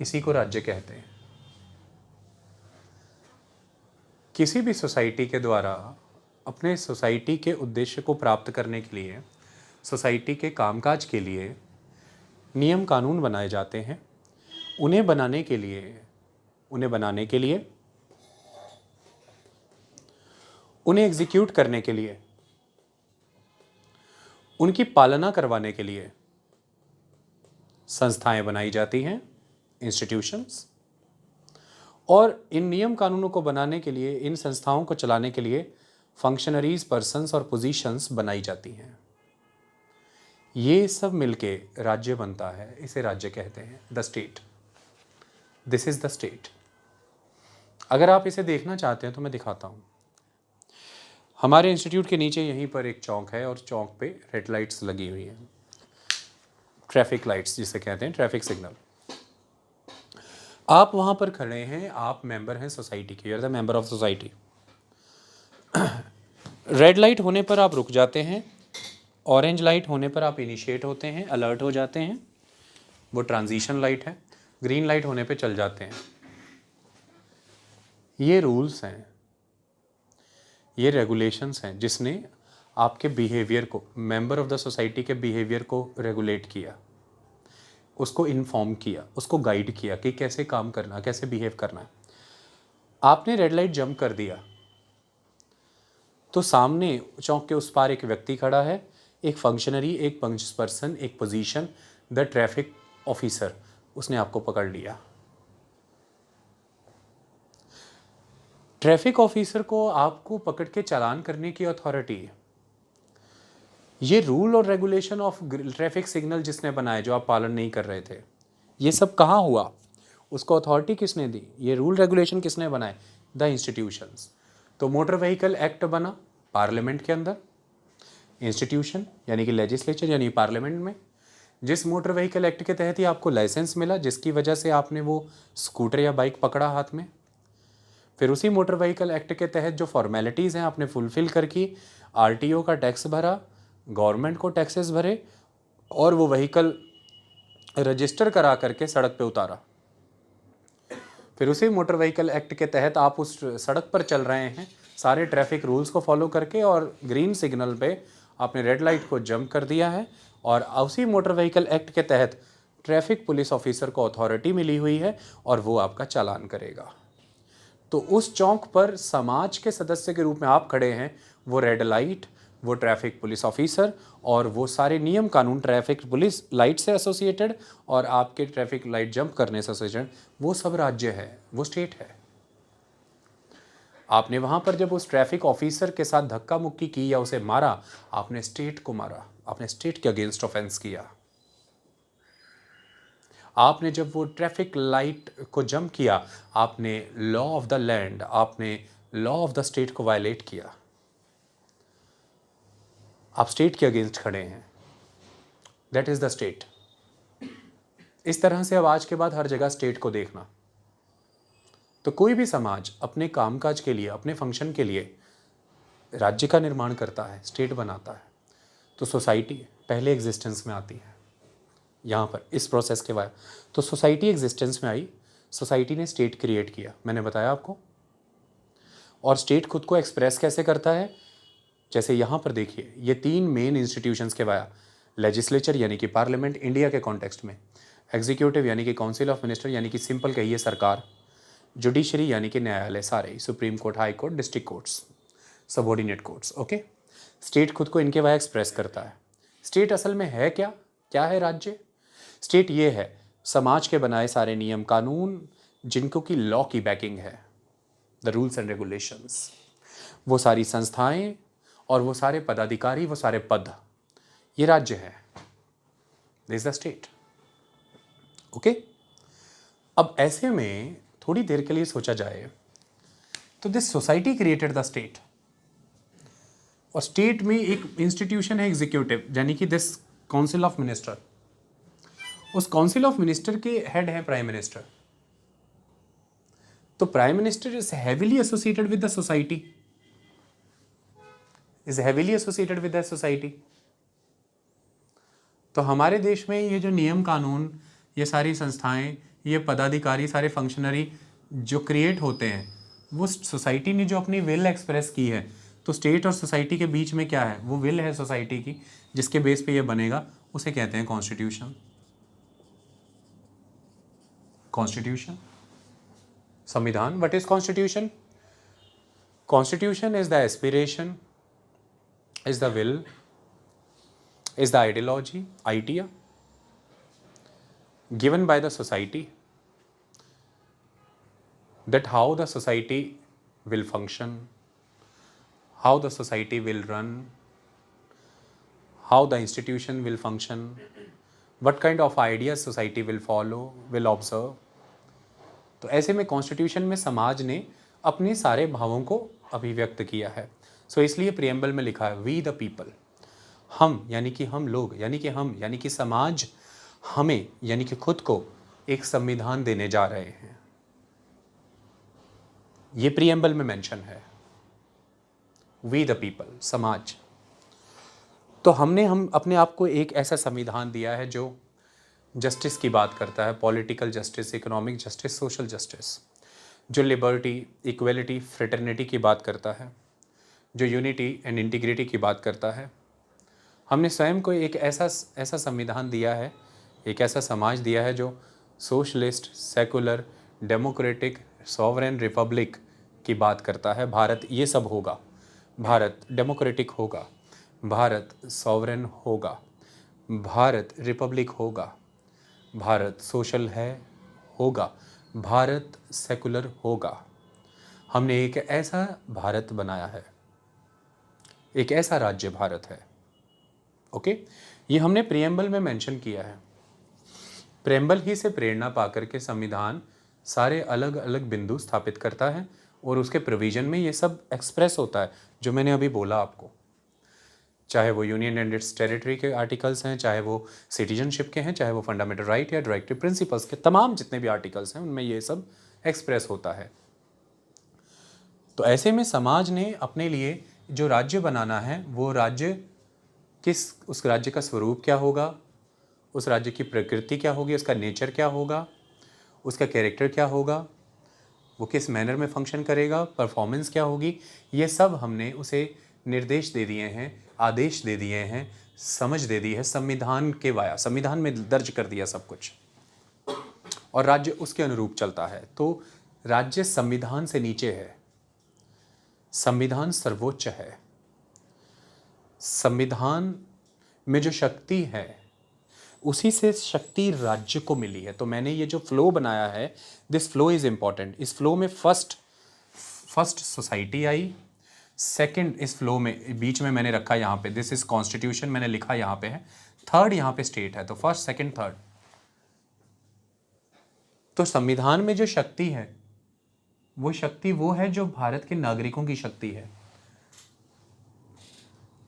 S1: इसी को राज्य कहते हैं। किसी भी सोसाइटी के द्वारा अपने सोसाइटी के उद्देश्य को प्राप्त करने के लिए, सोसाइटी के कामकाज के लिए नियम कानून बनाए जाते हैं। उन्हें बनाने के लिए, उन्हें एग्जीक्यूट करने के लिए, उनकी पालना करवाने के लिए संस्थाएं बनाई जाती हैं, इंस्टीट्यूशंस, और इन नियम कानूनों को बनाने के लिए, इन संस्थाओं को चलाने के लिए फंक्शनरीज, पर्सन्स और पोजीशंस बनाई जाती हैं। ये सब मिलके राज्य बनता है, इसे राज्य कहते हैं, the state. This is the state. अगर आप इसे देखना चाहते हैं तो मैं दिखाता हूँ। हमारे इंस्टीट्यूट के नीचे यहीं पर एक चौक है, और चौक पे रेड लाइट्स लगी हुई हैं, ट्रैफिक लाइट्स जिसे कहते हैं, ट्रैफिक सिग्नल। आप वहाँ पर खड़े हैं, आप मेंबर हैं सोसाइटी के, you are the member of society. Red light होने पर आप रुक जाते हैं, ऑरेंज लाइट होने पर आप इनिशिएट होते हैं, अलर्ट हो जाते हैं, वो ट्रांजिशन लाइट है, ग्रीन लाइट होने पे चल जाते हैं। ये रूल्स हैं, ये रेगुलेशंस हैं, जिसने आपके बिहेवियर को, मेंबर ऑफ द सोसाइटी के बिहेवियर को रेगुलेट किया, उसको इन्फॉर्म किया, उसको गाइड किया कि कैसे काम करना, कैसे बिहेव करना है। आपने रेड लाइट जंप कर दिया तो सामने चौक के उस पार एक व्यक्ति खड़ा है, एक फंक्शनरी, एक पर्सन, एक पोजीशन, द ट्रैफिक ऑफिसर, उसने आपको पकड़ लिया। ट्रैफिक ऑफिसर को आपको पकड़ के चालान करने की अथॉरिटी है। ये रूल और रेगुलेशन ऑफ ट्रैफिक सिग्नल जिसने बनाए, जो आप पालन नहीं कर रहे थे, ये सब कहाँ हुआ, उसको अथॉरिटी किसने दी, ये रूल रेगुलेशन किसने बनाए, द इंस्टीट्यूशंस। तो मोटर व्हीकल एक्ट बना पार्लियामेंट के अंदर, इंस्टीट्यूशन यानी कि लेजिस्लेचर यानी पार्लियामेंट में। जिस मोटर व्हीकल एक्ट के तहत ही आपको लाइसेंस मिला, जिसकी वजह से आपने वो स्कूटर या बाइक पकड़ा हाथ में, फिर उसी मोटर व्हीकल एक्ट के तहत जो फॉर्मेलिटीज़ हैं आपने फुलफिल करके आरटीओ का टैक्स भरा, गवर्नमेंट को टैक्सेस भरे और वो व्हीकल रजिस्टर करा करके सड़क पे उतारा। फिर उसी मोटर व्हीकल एक्ट के तहत आप उस सड़क पर चल रहे हैं सारे ट्रैफिक रूल्स को फॉलो करके, और ग्रीन सिग्नल पे आपने रेड लाइट को जंप कर दिया है, और उसी मोटर व्हीकल एक्ट के तहत ट्रैफिक पुलिस ऑफिसर को अथॉरिटी मिली हुई है और वो आपका चालान करेगा। तो उस चौक पर समाज के सदस्य के रूप में आप खड़े हैं, वो रेड लाइट, वो ट्रैफिक पुलिस ऑफिसर और वो सारे नियम कानून ट्रैफिक पुलिस लाइट से एसोसिएटेड और आपके ट्रैफिक लाइट जंप करने से एसोसिएटेड, वो सब राज्य है, वो स्टेट है। आपने वहाँ पर जब उस ट्रैफिक ऑफिसर के साथ धक्का मुक्की की या उसे मारा, आपने स्टेट को मारा, आपने स्टेट के अगेंस्ट ऑफेंस किया। आपने जब वो ट्रैफिक लाइट को जंप किया, आपने लॉ ऑफ द लैंड, आपने लॉ ऑफ द स्टेट को वायलेट किया। आप स्टेट के अगेंस्ट खड़े हैं। That is the state. इस तरह से अब आज के बाद हर जगह स्टेट को देखना। तो कोई भी समाज अपने कामकाज के लिए, अपने फंक्शन के लिए राज्य का निर्माण करता है, स्टेट बनाता है, तो सोसाइटी पहले एग्जिस्टेंस में आती है। यहाँ पर इस प्रोसेस के बाद तो सोसाइटी एग्जिस्टेंस में आई, सोसाइटी ने स्टेट क्रिएट किया, मैंने बताया आपको। और स्टेट खुद को एक्सप्रेस कैसे करता है, जैसे यहाँ पर देखिए, ये 3 मेन इंस्टीट्यूशंस के वाया, लेजिस्लेचर यानी कि पार्लियामेंट इंडिया के कॉन्टेक्स्ट में, एग्जीक्यूटिव यानी कि काउंसिल ऑफ मिनिस्टर यानी कि सिंपल कहिए सरकार, जुडिशरी यानी कि न्यायालय सारे, supreme court, high court, district courts, subordinate courts. Okay, state खुद को इनके वाया एक्सप्रेस करता है। स्टेट असल में है क्या, क्या है राज्य? स्टेट ये है समाज के बनाए सारे नियम कानून जिनको की लॉ की बैकिंग है, द रूल्स एंड रेगुलेशंस, वो सारी संस्थाएं और वो सारे पदाधिकारी, वो सारे पद, ये राज्य है। This the state. ओके, अब ऐसे में थोड़ी देर के लिए सोचा जाए तो this society created the state, और स्टेट में एक इंस्टीट्यूशन है एग्जीक्यूटिव यानी कि दिस काउंसिल ऑफ मिनिस्टर। उस काउंसिल ऑफ मिनिस्टर के हेड है प्राइम मिनिस्टर। तो prime minister is heavily associated with the society, is heavily associated with the society. तो हमारे देश में ये जो नियम कानून, ये सारी संस्थाएं, ये पदाधिकारी, सारे फंक्शनरी जो क्रिएट होते हैं, वो सोसाइटी ने जो अपनी विल एक्सप्रेस की है। तो स्टेट और सोसाइटी के बीच में क्या है, वो विल है सोसाइटी की, जिसके बेस पे ये बनेगा, उसे कहते हैं कॉन्स्टिट्यूशन। कॉन्स्टिट्यूशन, संविधान। What is constitution? Constitution is the aspiration, is the will, is the ideology, idea given by the society that how the society will function, how the society will run, how the institution will function, what kind of ideas society will follow, will observe. तो ऐसे में कॉन्स्टिट्यूशन में समाज ने अपने सारे भावों को अभिव्यक्त किया है। सो इसलिए प्रियम्बल में लिखा है वी द पीपल, हम यानी कि हम लोग, यानी कि हम यानी कि समाज, हमें यानी कि खुद को एक संविधान देने जा रहे हैं। ये प्रियम्बल में मेंशन है, वी द पीपल, समाज। तो हम अपने आप को एक ऐसा संविधान दिया है जो जस्टिस की बात करता है, political justice, economic justice, social justice, जो लिबर्टी, इक्वलिटी, फ्रेटर्निटी की बात करता है, जो यूनिटी एंड इंटीग्रिटी की बात करता है। हमने स्वयं को एक ऐसा संविधान दिया है, एक ऐसा समाज दिया है जो socialist, secular, democratic, sovereign Republic की बात करता है। भारत ये सब होगा, भारत डेमोक्रेटिक होगा, भारत सॉवरेन होगा, भारत रिपब्लिक होगा, भारत सोशल है होगा, भारत सेकुलर होगा। हमने एक ऐसा भारत बनाया है, एक ऐसा राज्य भारत है। ओके, ये हमने प्रियम्बल में मेंशन किया है। प्रियम्बल ही से प्रेरणा पाकर के संविधान सारे अलग अलग बिंदु स्थापित करता है और उसके प्रोविजन में ये सब एक्सप्रेस होता है जो मैंने अभी बोला आपको। चाहे वो यूनियन एंड इट्स टेरिटरी के आर्टिकल्स हैं, चाहे वो सिटीजनशिप के हैं, चाहे वो फंडामेंटल राइट या डायरेक्टिव प्रिंसिपल्स के तमाम जितने भी आर्टिकल्स हैं उनमें ये सब एक्सप्रेस होता है। तो ऐसे में समाज ने अपने लिए जो राज्य बनाना है वो राज्य उस राज्य का स्वरूप क्या होगा, उस राज्य की प्रकृति क्या होगी, उसका नेचर क्या होगा, उसका कैरेक्टर क्या होगा, वो किस मैनर में फंक्शन करेगा, परफॉर्मेंस क्या होगी, ये सब हमने उसे निर्देश दे दिए हैं, आदेश दे दिए हैं, समझ दे दी है संविधान के वाया, संविधान में दर्ज कर दिया सब कुछ, और राज्य उसके अनुरूप चलता है। तो राज्य संविधान से नीचे है, संविधान सर्वोच्च है। संविधान में जो शक्ति है उसी से शक्ति राज्य को मिली है। तो मैंने ये जो फ्लो बनाया है, दिस फ्लो इज इंपॉर्टेंट। इस फ्लो में फर्स्ट सोसाइटी आई, सेकंड इस फ्लो में बीच में मैंने रखा यहाँ पे दिस इज कॉन्स्टिट्यूशन, मैंने लिखा यहाँ पे है, थर्ड यहाँ पे स्टेट है। तो फर्स्ट सेकंड थर्ड। तो संविधान में जो शक्ति है वो शक्ति वो है जो भारत के नागरिकों की शक्ति है,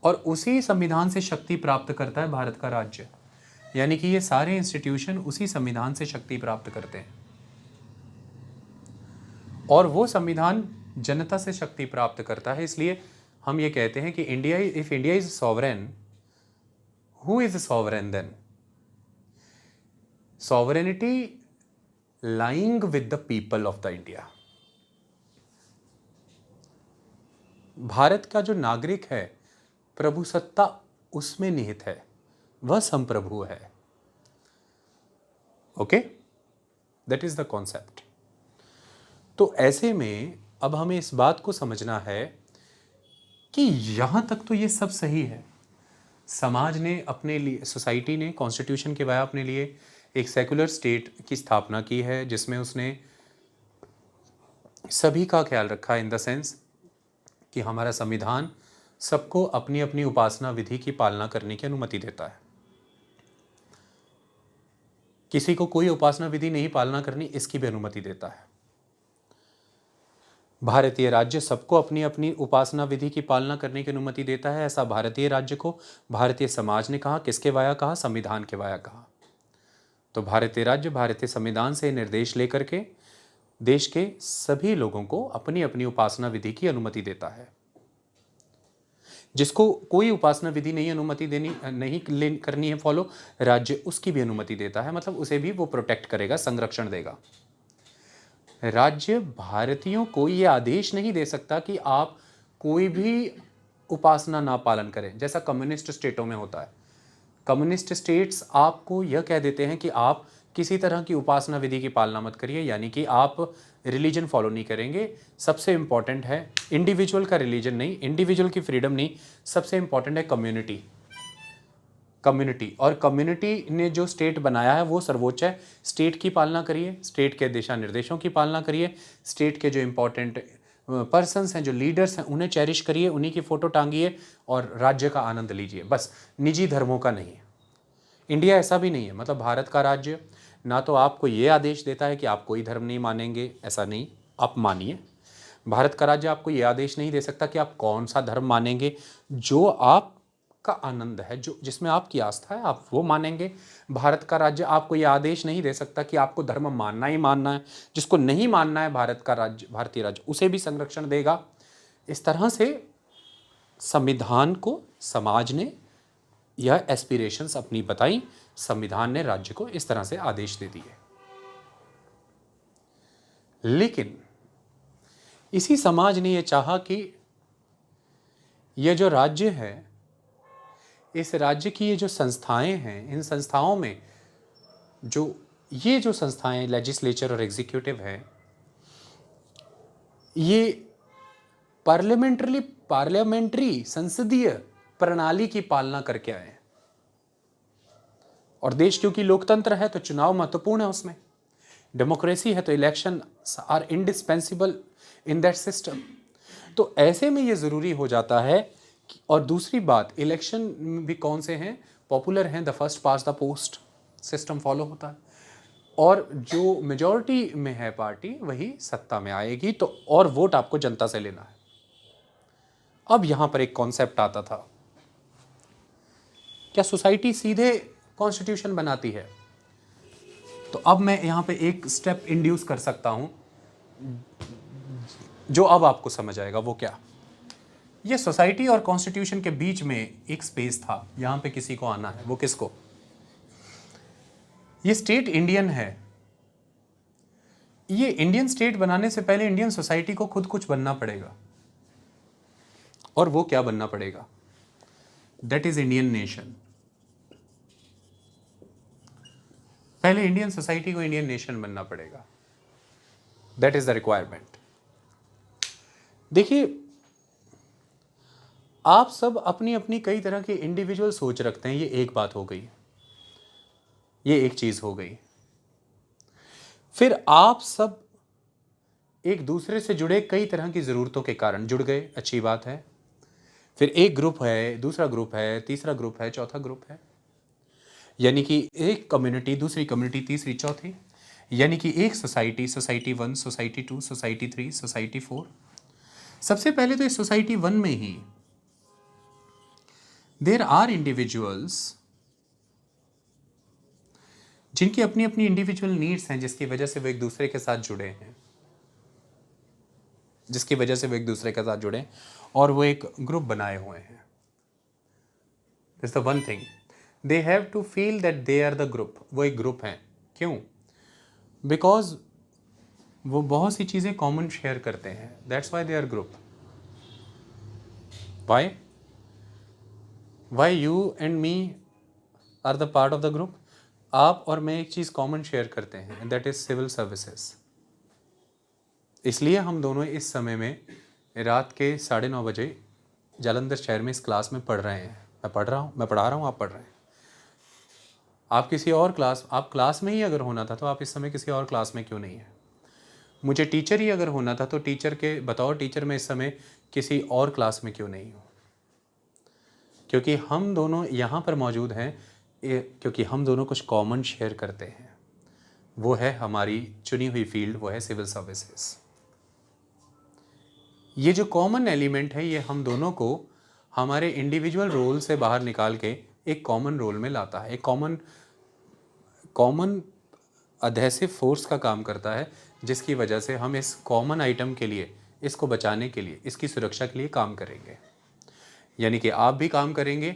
S1: और उसी संविधान से शक्ति प्राप्त करता है भारत का राज्य। यानी कि ये सारे इंस्टीट्यूशन उसी संविधान से शक्ति प्राप्त करते हैं, और वो संविधान जनता से शक्ति प्राप्त करता है। इसलिए हम ये कहते हैं कि if India is sovereign, who is sovereign then? Sovereignty lying with the people of the India. भारत का जो नागरिक है, प्रभुसत्ता उसमें निहित है, वह संप्रभु है। Okay, that is the concept. तो ऐसे में अब हमें इस बात को समझना है कि यहां तक तो ये सब सही है। समाज ने अपने लिए, सोसाइटी ने कॉन्स्टिट्यूशन के वाया अपने लिए एक सेकुलर स्टेट की स्थापना की है, जिसमें उसने सभी का ख्याल रखा इन द सेंस कि हमारा संविधान सबको अपनी अपनी उपासना विधि की पालना करने की अनुमति देता है। किसी को कोई उपासना विधि नहीं पालना करनी, इसकी भी अनुमति देता है। भारतीय राज्य सबको अपनी अपनी उपासना विधि की पालना करने की अनुमति देता है। ऐसा भारतीय राज्य को भारतीय समाज ने कहा। किसके वाया कहा? संविधान के वाया कहा। तो भारतीय राज्य भारतीय संविधान से निर्देश लेकर के देश के सभी लोगों को अपनी अपनी उपासना विधि की अनुमति देता है। जिसको कोई उपासना विधि नहीं अनुमति देनी नहीं करनी है फॉलो, राज्य उसकी भी अनुमति देता है, मतलब उसे भी वो प्रोटेक्ट करेगा, संरक्षण देगा। राज्य भारतीयों को ये आदेश नहीं दे सकता कि आप कोई भी उपासना ना पालन करें, जैसा कम्युनिस्ट स्टेटों में होता है। कम्युनिस्ट स्टेट्स आपको यह कह देते हैं कि आप किसी तरह की उपासना विधि की पालना मत करिए, यानी कि आप रिलीजन फॉलो नहीं करेंगे। सबसे इंपॉर्टेंट है इंडिविजुअल का रिलीजन नहीं, इंडिविजुअल की फ्रीडम नहीं, सबसे इंपॉर्टेंट है कम्युनिटी। और कम्युनिटी ने जो स्टेट बनाया है वो सर्वोच्च है। स्टेट की पालना करिए, स्टेट के दिशा निर्देशों की पालना करिए, स्टेट के जो इंपॉर्टेंट पर्सन्स हैं, जो लीडर्स हैं, उन्हें चेरिश करिए, उन्हीं की फ़ोटो टांगिए और राज्य का आनंद लीजिए, बस निजी धर्मों का नहीं। इंडिया ऐसा भी नहीं है, मतलब भारत का राज्य ना तो आपको ये आदेश देता है कि आप कोई धर्म नहीं मानेंगे, ऐसा नहीं, आप मानिए। भारत का राज्य आपको ये आदेश नहीं दे सकता कि आप कौन सा धर्म मानेंगे। जो आपका आनंद है, जो जिसमें आपकी आस्था है, आप वो मानेंगे। भारत का राज्य आपको ये आदेश नहीं दे सकता कि आपको धर्म मानना ही मानना है। जिसको नहीं मानना है भारत का राज्य, भारतीय राज्य, उसे भी संरक्षण देगा। इस तरह से संविधान को समाज ने यह एस्पिरेशंस अपनी बताई, संविधान ने राज्य को इस तरह से आदेश दे दिए। लेकिन इसी समाज ने यह चाहा कि यह जो राज्य है, इस राज्य की ये जो संस्थाएं हैं, इन संस्थाओं में ये जो संस्थाएं लेजिस्लेचर और एग्जीक्यूटिव है, ये पार्लियामेंट्री संसदीय प्रणाली की पालना करके आए। और देश क्योंकि लोकतंत्र है तो चुनाव महत्वपूर्ण है, उसमें डेमोक्रेसी है तो election are indispensable in that system. तो ऐसे में ये ज़रूरी हो जाता है और दूसरी बात, इलेक्शन भी कौन से हैं? पॉपुलर हैं, the first pass the post system follow होता है, और जो मेजॉरिटी में है पार्टी वही सत्ता में आएगी। तो और वोट आपको जनता से लेना है। अब यहाँ पर एक कॉन्सेप्ट आता था क्या सोसाइटी सीधे कॉन्स्टिट्यूशन बनाती है? तो अब मैं यहाँ पे एक स्टेप इंड्यूस कर सकता हूँ जो अब आपको समझ आएगा। वो क्या? ये सोसाइटी और कॉन्स्टिट्यूशन के बीच में एक स्पेस था, यहाँ पे किसी को आना है। वो किसको? ये स्टेट इंडियन है। ये इंडियन स्टेट बनाने से पहले इंडियन सोसाइटी को खुद कुछ बनना पड़ेगा। और वो क्या बनना पड़ेगा? That is Indian nation. पहले इंडियन सोसाइटी को इंडियन नेशन बनना पड़ेगा। That is the requirement. देखिए, आप सब अपनी अपनी कई तरह की इंडिविजुअल सोच रखते हैं, ये एक बात हो गई, ये एक चीज हो गई। फिर आप सब एक दूसरे से जुड़े कई तरह की जरूरतों के कारण जुड़ गए, अच्छी बात है। फिर एक ग्रुप है, दूसरा ग्रुप है, तीसरा ग्रुप है, चौथा ग्रुप है, यानी कि एक कम्युनिटी, दूसरी कम्युनिटी, तीसरी, चौथी, यानी कि एक society, society 1, society 2, society 3, society 4। सबसे पहले तो इस सोसाइटी 1 में ही देयर आर इंडिविजुअल्स जिनकी अपनी अपनी इंडिविजुअल नीड्स हैं, जिसकी वजह से वो एक दूसरे के साथ जुड़े हैं, जिसकी वजह से वो एक दूसरे के साथ जुड़े और वो एक ग्रुप बनाए हुए हैं। This the one thing, they have to feel that they are the group. वो एक ग्रुप हैं। क्यों? बिकॉज वो बहुत सी चीज़ें कॉमन शेयर करते हैं। That's why they are group. Why? Why you and me are the part of the group? आप और मैं एक चीज़ कॉमन शेयर करते हैं, दैट इज सिविल सर्विसेज। इसलिए हम दोनों इस समय में रात के 9:30 बजे जालंधर शहर में इस क्लास में पढ़ रहे हैं। मैं पढ़ा रहा हूँ, आप पढ़ रहे हैं। आप किसी और क्लास, आप क्लास में ही अगर होना था तो आप इस समय किसी और क्लास में क्यों नहीं है? मुझे टीचर ही अगर होना था तो टीचर के बतौर टीचर में इस समय किसी और क्लास में क्यों नहीं हूँ? क्योंकि हम दोनों यहाँ पर मौजूद हैं क्योंकि हम दोनों कुछ कॉमन शेयर करते हैं। वो है हमारी चुनी हुई फील्ड, वो है सिविल सर्विसेज। ये जो कॉमन एलिमेंट है, ये हम दोनों को हमारे इंडिविजुअल रोल से बाहर निकाल के एक कॉमन रोल में लाता है। एक कॉमन अधेसिव फोर्स का काम करता है, जिसकी वजह से हम इस कॉमन आइटम के लिए, इसको बचाने के लिए, इसकी सुरक्षा के लिए काम करेंगे। यानी कि आप भी काम करेंगे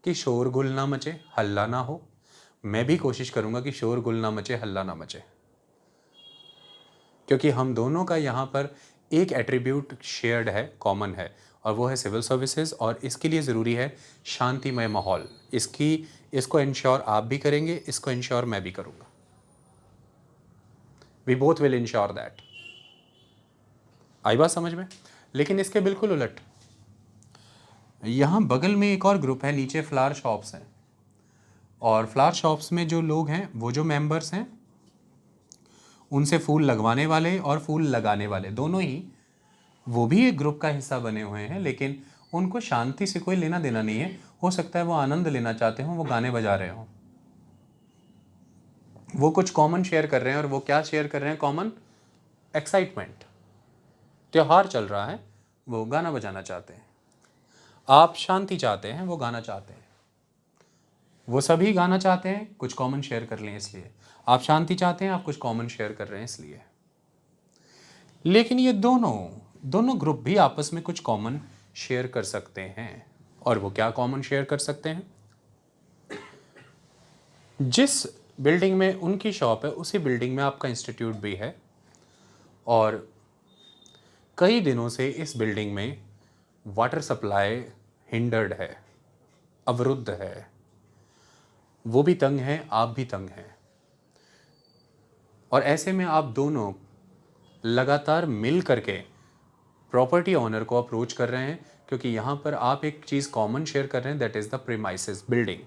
S1: कि शोरगुल ना मचे, हल्ला ना हो। मैं भी कोशिश करूंगा कि शोरगुल ना मचे, हल्ला ना मचे, क्योंकि हम दोनों का यहाँ पर एक एट्रीब्यूट शेयर्ड है, कॉमन है, और वो है सिविल सर्विसेज। और इसके लिए ज़रूरी है शांतिमय माहौल। इसको इंश्योर आप भी करेंगे, इसको इंश्योर मैं भी करूँगा। We both will ensure that. आई बात समझ में? लेकिन इसके बिल्कुल उलट, यहाँ बगल में एक और ग्रुप है, नीचे फ्लावर शॉप्स हैं, और फ्लावर शॉप्स में जो लोग हैं, वो जो मेंबर्स हैं, उनसे फूल लगवाने वाले और फूल लगाने वाले दोनों ही, वो भी एक ग्रुप का हिस्सा बने हुए हैं। लेकिन उनको शांति से कोई लेना देना नहीं है। हो सकता है वो आनंद लेना चाहते हों, वो गाने बजा रहे हों, वो कुछ कॉमन शेयर कर रहे हैं। और वो क्या शेयर कर रहे हैं? Common excitement. त्योहार चल रहा है, वो गाना बजाना चाहते हैं। आप शांति चाहते हैं, वो गाना चाहते हैं। वो सभी गाना चाहते हैं, कुछ कॉमन शेयर कर लें इसलिए। आप शांति चाहते हैं, आप कुछ कॉमन शेयर कर रहे हैं इसलिए। लेकिन ये दोनों ग्रुप भी आपस में कुछ कॉमन शेयर कर सकते हैं। और वो क्या कॉमन शेयर कर सकते हैं? जिस बिल्डिंग में उनकी शॉप है, उसी बिल्डिंग में आपका इंस्टीट्यूट भी है, और कई दिनों से इस बिल्डिंग में वाटर सप्लाई हिंडर्ड है, अवरुद्ध है। वो भी तंग है, आप भी तंग हैं। और ऐसे में आप दोनों लगातार मिल करके प्रॉपर्टी ओनर को अप्रोच कर रहे हैं, क्योंकि यहाँ पर आप एक चीज़ कॉमन शेयर कर रहे हैं, that is the premises, building.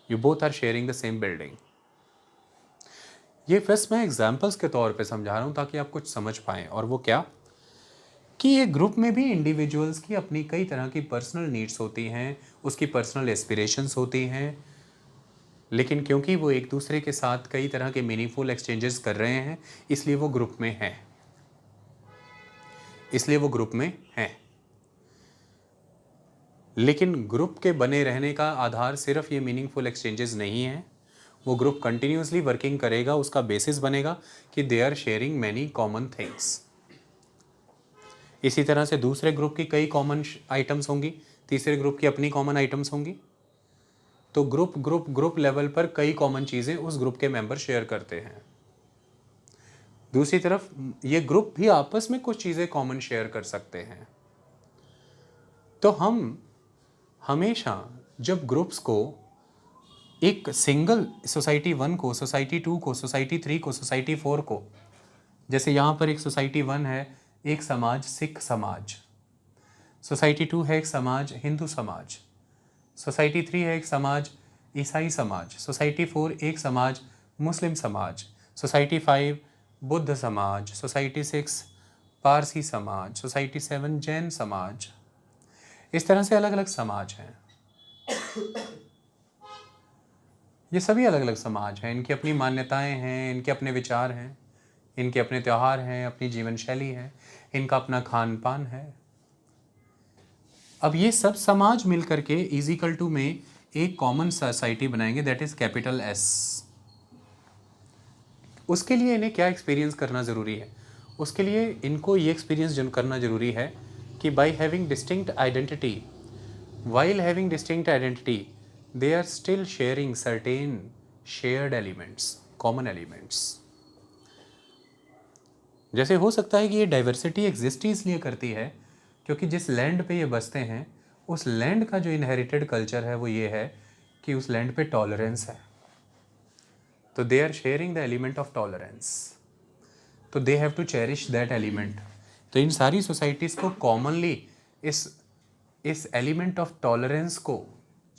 S1: You both are sharing the same building. ये बस मैं एग्जाम्पल्स के तौर पे समझा रहा हूँ ताकि आप कुछ समझ पाएँ। और वो क्या कि ये ग्रुप में भी इंडिविजुअल्स की अपनी कई तरह की पर्सनल नीड्स होती हैं, उसकी पर्सनल एस्पिरेशंस होती हैं। लेकिन क्योंकि वो एक दूसरे के साथ कई तरह के मीनिंगफुल एक्सचेंजेस कर रहे हैं, इसलिए वो ग्रुप में हैं, इसलिए वो ग्रुप में हैं। लेकिन ग्रुप के बने रहने का आधार सिर्फ ये मीनिंगफुल एक्सचेंजेस नहीं है, वो ग्रुप कंटिन्यूसली वर्किंग करेगा, उसका बेसिस बनेगा कि they are sharing many common things. इसी तरह से दूसरे ग्रुप की कई कॉमन आइटम्स होंगी, तीसरे ग्रुप की अपनी कॉमन आइटम्स होंगी। तो ग्रुप लेवल पर कई कॉमन चीज़ें उस ग्रुप के मेंबर शेयर करते हैं। दूसरी तरफ ये ग्रुप भी आपस में कुछ चीज़ें कॉमन शेयर कर सकते हैं। तो हम हमेशा जब ग्रुप्स को, एक सिंगल सोसाइटी 1 को, सोसाइटी 2 को, सोसाइटी 3 को, सोसाइटी 4 को, जैसे यहाँ पर एक सोसाइटी 1 है, एक समाज सिख समाज, सोसाइटी 2 है एक समाज हिंदू समाज, सोसाइटी 3 है एक समाज ईसाई समाज, सोसाइटी 4 एक समाज मुस्लिम समाज, सोसाइटी 5 बुद्ध समाज, सोसाइटी 6 पारसी समाज, सोसाइटी 7 जैन समाज। इस तरह से अलग अलग समाज हैं। ये सभी अलग अलग समाज हैं, इनकी अपनी मान्यताएं हैं, इनके अपने विचार हैं, इनके अपने त्यौहार हैं, अपनी जीवन शैली है, इनका अपना खान पान है। अब ये सब समाज मिलकर के इजिकल टू में एक कॉमन सोसाइटी बनाएंगे, दैट इज कैपिटल एस। उसके लिए इन्हें क्या एक्सपीरियंस करना ज़रूरी है? उसके लिए इनको ये एक्सपीरियंस करना ज़रूरी है कि by having distinct identity, while having distinct identity, they are still sharing certain shared elements, common elements. जैसे हो सकता है कि ये डाइवर्सिटी एग्जिस्ट ही इसलिए करती है क्योंकि जिस लैंड पे ये बसते हैं उस लैंड का जो इनहेरिटेड कल्चर है वो ये है कि उस लैंड पे टॉलरेंस है, तो they are sharing the element of tolerance, तो they have to cherish that element. तो इन सारी सोसाइटीज़ को कॉमनली इस एलिमेंट ऑफ टॉलरेंस को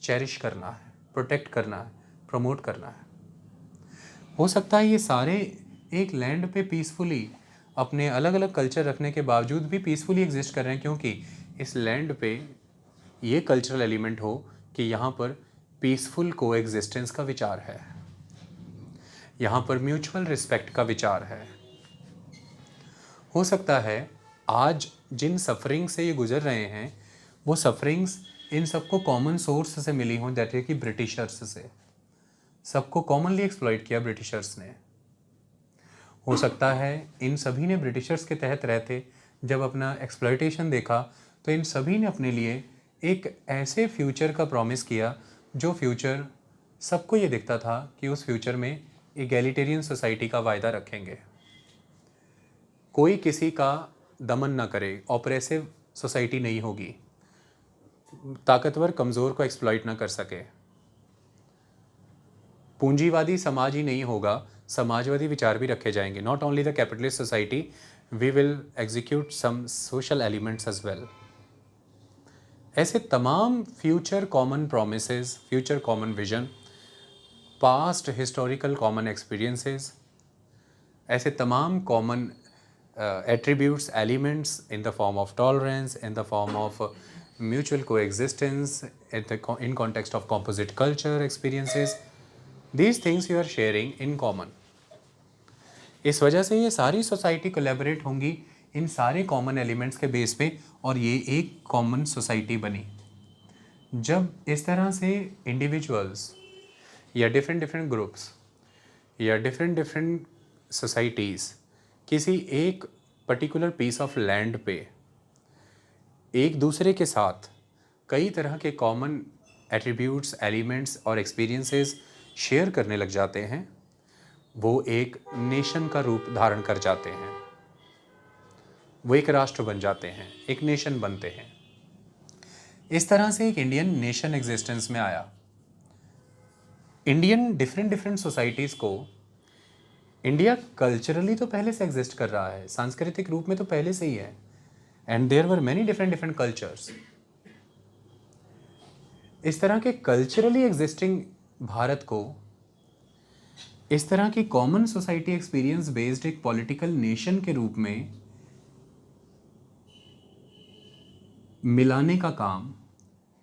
S1: चेरिश करना है, प्रोटेक्ट करना है, प्रमोट करना है। हो सकता है ये सारे एक लैंड पे पीसफुली अपने अलग अलग कल्चर रखने के बावजूद भी पीसफुली एग्जिस्ट कर रहे हैं क्योंकि इस लैंड पे ये कल्चरल एलिमेंट हो कि यहाँ पर पीसफुल को एग्जिस्टेंस का विचार है, यहाँ पर म्यूचुअल रिस्पेक्ट का विचार है। हो सकता है आज जिन सफरिंग से ये गुजर रहे हैं वो सफरिंग्स इन सबको कॉमन सोर्स से मिली हों, जैसे कि ब्रिटिशर्स से। सबको कॉमनली एक्सप्लॉइट किया ब्रिटिशर्स ने। हो सकता है इन सभी ने ब्रिटिशर्स के तहत रहते जब अपना एक्सप्लॉइटेशन देखा तो इन सभी ने अपने लिए एक ऐसे फ्यूचर का प्रॉमिस किया जो फ्यूचर सबको ये दिखता था कि उस फ्यूचर में इगैलिटेरियन सोसाइटी का वायदा रखेंगे, कोई किसी का दमन ना करे, ऑपरेसिव सोसाइटी नहीं होगी, ताकतवर कमज़ोर को एक्सप्लॉइट ना कर सके, पूंजीवादी समाज ही नहीं होगा, समाजवादी विचार भी रखे जाएंगे। Not only the capitalist society, we will execute some social elements as well. ऐसे तमाम future common promises, future common vision, past historical common experiences, ऐसे तमाम common attributes, elements in the form of tolerance, in the form of mutual coexistence, in context of composite culture experiences, these things you are sharing in common. इस वजह से ये सारी सोसाइटी कोलैबोरेट होंगी इन सारे कॉमन एलिमेंट्स के बेस पे और ये एक कॉमन सोसाइटी बनी। जब इस तरह से इंडिविजुअल्स या डिफरेंट ग्रुप्स या डिफरेंट सोसाइटीज़ किसी एक पर्टिकुलर पीस ऑफ लैंड पे एक दूसरे के साथ कई तरह के कॉमन एट्रीब्यूट्स, एलिमेंट्स और एक्सपीरियंसेस शेयर करने लग जाते हैं, वो एक नेशन का रूप धारण कर जाते हैं, वो एक राष्ट्र बन जाते हैं, एक नेशन बनते हैं। इस तरह से एक इंडियन नेशन एग्जिस्टेंस में आया। इंडियन डिफरेंट सोसाइटीज़ को, इंडिया कल्चरली तो पहले से एग्जिस्ट कर रहा है, सांस्कृतिक रूप में तो पहले से ही है, and there were many different cultures. इस तरह के कल्चरली एग्जिस्टिंग भारत को इस तरह की कॉमन सोसाइटी एक्सपीरियंस बेस्ड एक पॉलिटिकल नेशन के रूप में मिलाने का काम,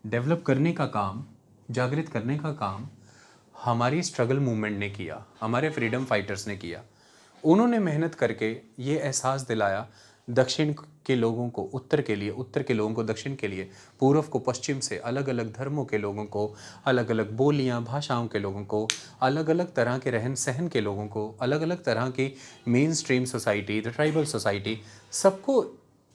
S1: डेवलप करने का काम, जागृत करने का काम हमारी स्ट्रगल मूवमेंट ने किया, हमारे फ्रीडम फाइटर्स ने किया। उन्होंने मेहनत करके ये एहसास दिलाया दक्षिण के लोगों को उत्तर के लिए, उत्तर के लोगों को दक्षिण के लिए, पूर्व को पश्चिम से, अलग अलग धर्मों के लोगों को, अलग अलग बोलियां भाषाओं के लोगों को, अलग अलग तरह के रहन सहन के लोगों को, अलग अलग तरह की main stream society, the tribal society, सबको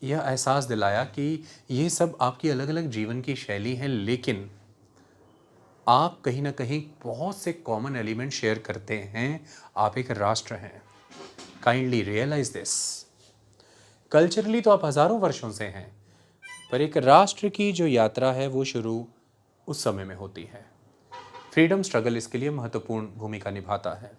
S1: यह एहसास दिलाया कि ये सब आपकी अलग अलग जीवन की शैली है, लेकिन आप कहीं ना कहीं बहुत से कॉमन एलिमेंट शेयर करते हैं। आप एक राष्ट्र हैं। Kindly realise this. कल्चरली तो आप हजारों वर्षों से हैं, पर एक राष्ट्र की जो यात्रा है वो शुरू उस समय में होती है। फ्रीडम स्ट्रगल इसके लिए महत्वपूर्ण भूमिका निभाता है।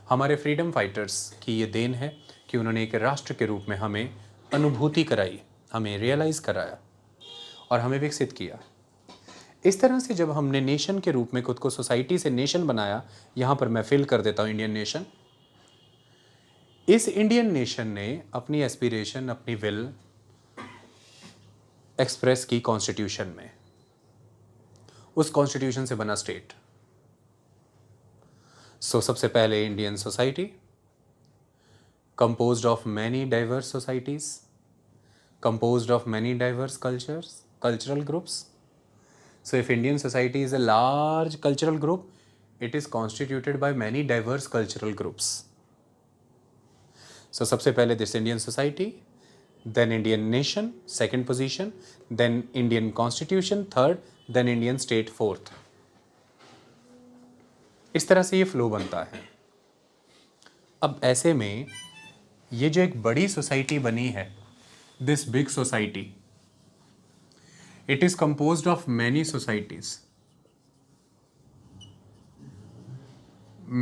S1: हमारे फ्रीडम फाइटर्स की ये देन है कि उन्होंने एक राष्ट्र के रूप में हमें अनुभूति कराई, हमें रियलाइज़ कराया और हमें विकसित किया। इस तरह से जब हमने नेशन के रूप में खुद को सोसाइटी से नेशन बनाया, यहाँ पर मैं फिल कर देता हूँ इंडियन नेशन। इस इंडियन नेशन ने अपनी एस्पिरेशन, अपनी विल एक्सप्रेस की कॉन्स्टिट्यूशन में। उस कॉन्स्टिट्यूशन से बना स्टेट। सबसे पहले Indian society composed of many diverse societies, composed of many diverse cultural groups. So if Indian society is a large cultural group, it is constituted by many diverse cultural groups. So सबसे पहले this Indian society, then Indian nation, second position, then Indian constitution, third, then Indian state, fourth. इस तरह से ये फ्लो बनता है. अब ऐसे में ये जो एक बड़ी सोसाइटी बनी है, this big society, it is composed of many societies.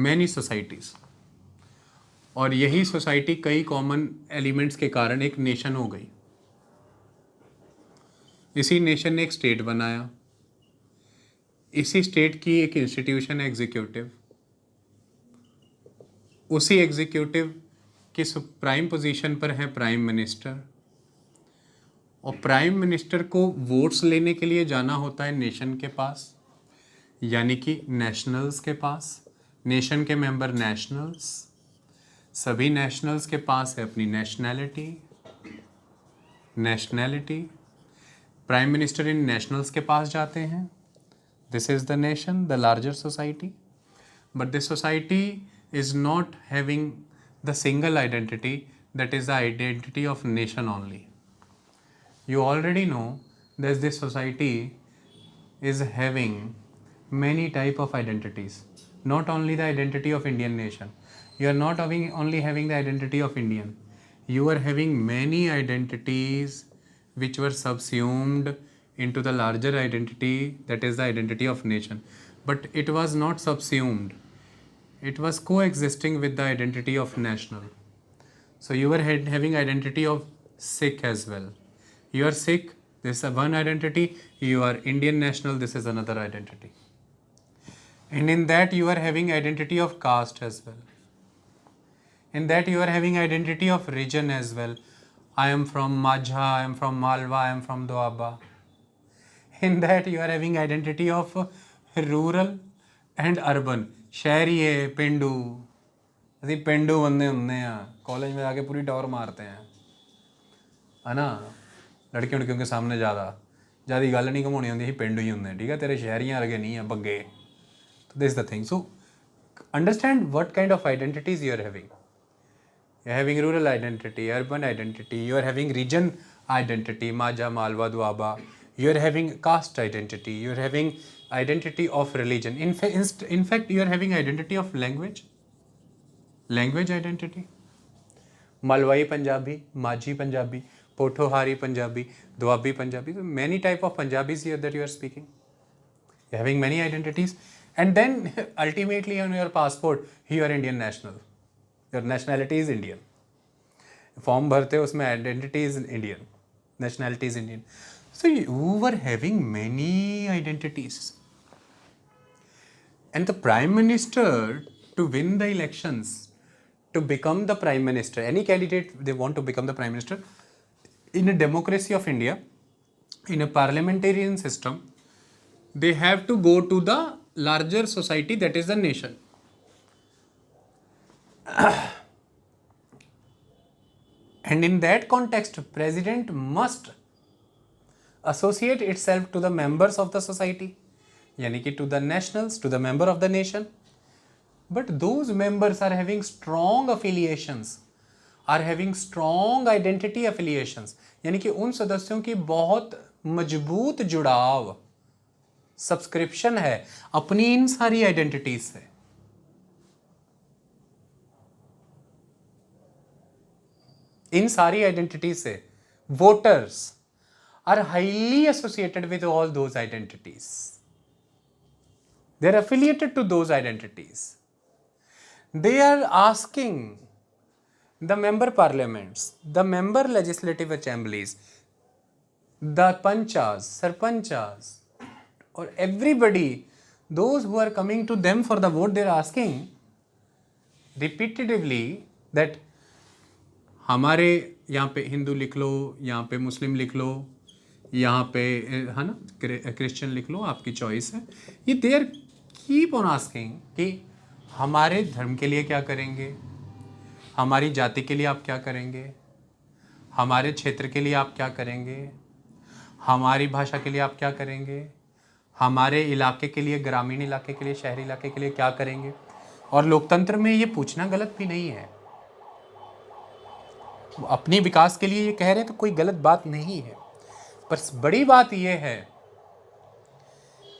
S1: Many societies. और यही सोसाइटी कई कॉमन एलिमेंट्स के कारण एक नेशन हो गई. इसी नेशन ने एक स्टेट बनाया. इसी स्टेट की एक इंस्टीट्यूशन है एग्जीक्यूटिव. उसी एग्जीक्यूटिव की प्राइम पोजीशन पर है प्राइम मिनिस्टर. और प्राइम मिनिस्टर को वोट्स लेने के लिए जाना होता है नेशन के पास, यानी कि नेशनल्स के पास. नेशन के मेंबर नेशनल्स, सभी नेशनल्स के पास है अपनी nationality. Prime minister in nationals के पास जाते हैं. This is the nation, the larger society. But this society is not having the single identity, that is the identity of nation only. You already know that this society is having many type of identities. Not only the identity of Indian nation. You are not only having the identity of Indian. You are having many identities which were subsumed into the larger identity, that is the identity of nation. But it was not subsumed. It was coexisting with the identity of national. So you were having identity of Sikh as well. You are Sikh, this is one identity. You are Indian national, this is another identity. And in that you are having identity of caste as well. In that you are having identity of region as well. I am from Majha, I am from Malwa, I am from Doaba. In that you are having identity of rural and urban. शहरी है, पेंडू. ਅਸੀਂ पेंडू ਬੰਦੇ ਹੁੰਦੇ ਆ, ਕਾਲਜ में आके पूरी टॉर मारते हैं, है ना. लड़कियों लड़कियों के सामने ज़्यादा गल नहीं घुमानी होंगी, पिंड ही होंगे. ठीक है, तेरे शहरियाँ वर्गे नहीं है, बग्गे. तो this the thing. So understand what kind of identities you are having. You are having rural identity, urban identity, you are having region identity, Majha, Malwa, Doaba. You are having caste identity, you are having identity of religion. In fact you are having identity of language identity. Malwai Punjabi, Majhi Punjabi, पोठोहारी Punjabi, Doabi Punjabi. So many type of Punjabis here that you are speaking. You're having many identities. And then ultimately on your passport, you are Indian national. Your nationality is Indian. Form भरते हो उसमें identity is Indian. Nationality is Indian. So you were having many identities. And the Prime Minister, to win the elections, to become the Prime Minister, any candidate, they want to become the Prime Minister, in a democracy of India, in a parliamentarian system, they have to go to the larger society, that is the nation. And in that context, president must associate itself to the members of the society, यानी कि to the nationals, to the member of the nation. But those members are having strong affiliations, are having strong identity affiliations, यानी कि उन सदस्यों की बहुत मजबूत जुड़ाव, सब्सक्रिप्शन है अपनी इन सारी आइडेंटिटीज से। इन सारी आइडेंटिटीज से voters are highly associated with all those identities, they are affiliated to those identities. They are asking the member parliaments, the member legislative assemblies, the panchas, sarpanchas, or everybody, those who are coming to them for the vote, they are asking repetitively that हमारे यहाँ पे हिंदू लिख लो, यहाँ पे मुस्लिम लिख लो, यहाँ पे है ना क्रिश्चियन लिख लो, आपकी चॉइस है। ये they are keep on asking कि हमारे धर्म के लिए क्या करेंगे, हमारी जाति के लिए आप क्या करेंगे, हमारे क्षेत्र के लिए आप क्या करेंगे, हमारी भाषा के लिए आप क्या करेंगे, हमारे इलाके के लिए, ग्रामीण इलाके के लिए, शहरी इलाके के लिए क्या करेंगे। और लोकतंत्र में ये पूछना गलत भी नहीं है, अपने विकास के लिए ये कह रहे हैं तो कोई गलत बात नहीं है। पर बड़ी बात ये है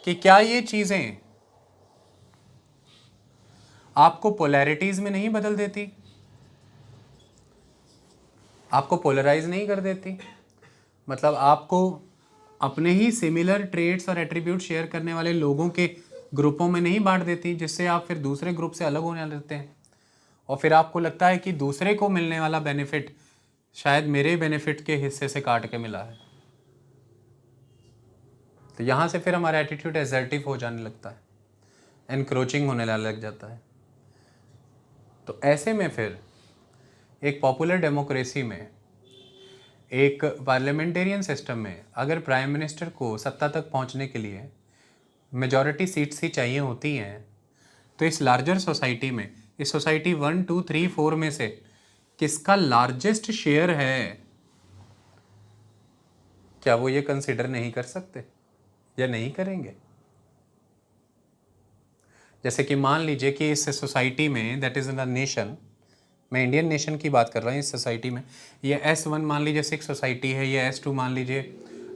S1: कि क्या ये चीजें आपको पोलैरिटीज में नहीं बदल देती, आपको पोलराइज नहीं कर देती। मतलब आपको अपने ही सिमिलर ट्रेड्स और एट्रीब्यूट शेयर करने वाले लोगों के ग्रुपों में नहीं बांट देती, जिससे आप फिर दूसरे ग्रुप से अलग होने लगते हैं और फिर आपको लगता है कि दूसरे को मिलने वाला बेनिफिट शायद मेरे बेनिफिट के हिस्से से काट के मिला है। तो यहाँ से फिर हमारा एटीट्यूड एसर्टिव हो जाने लगता है, एनक्रोचिंग होने लग जाता है। तो ऐसे में फिर एक पॉपुलर डेमोक्रेसी में, एक पार्लियामेंटेरियन सिस्टम में, अगर प्राइम मिनिस्टर को सत्ता तक पहुंचने के लिए मेजॉरिटी सीट्स ही चाहिए होती हैं, तो इस लार्जर सोसाइटी में, इस सोसाइटी 1, 2, 3, 4 में से किसका लार्जेस्ट शेयर है, क्या वो ये कंसिडर नहीं कर सकते या नहीं करेंगे? जैसे कि मान लीजिए कि इस सोसाइटी में, that is in the nation, मैं इंडियन नेशन की बात कर रहा हूँ, इस सोसाइटी में ये S1 मान लीजिए सिख सोसाइटी है, ये S2 मान लीजिए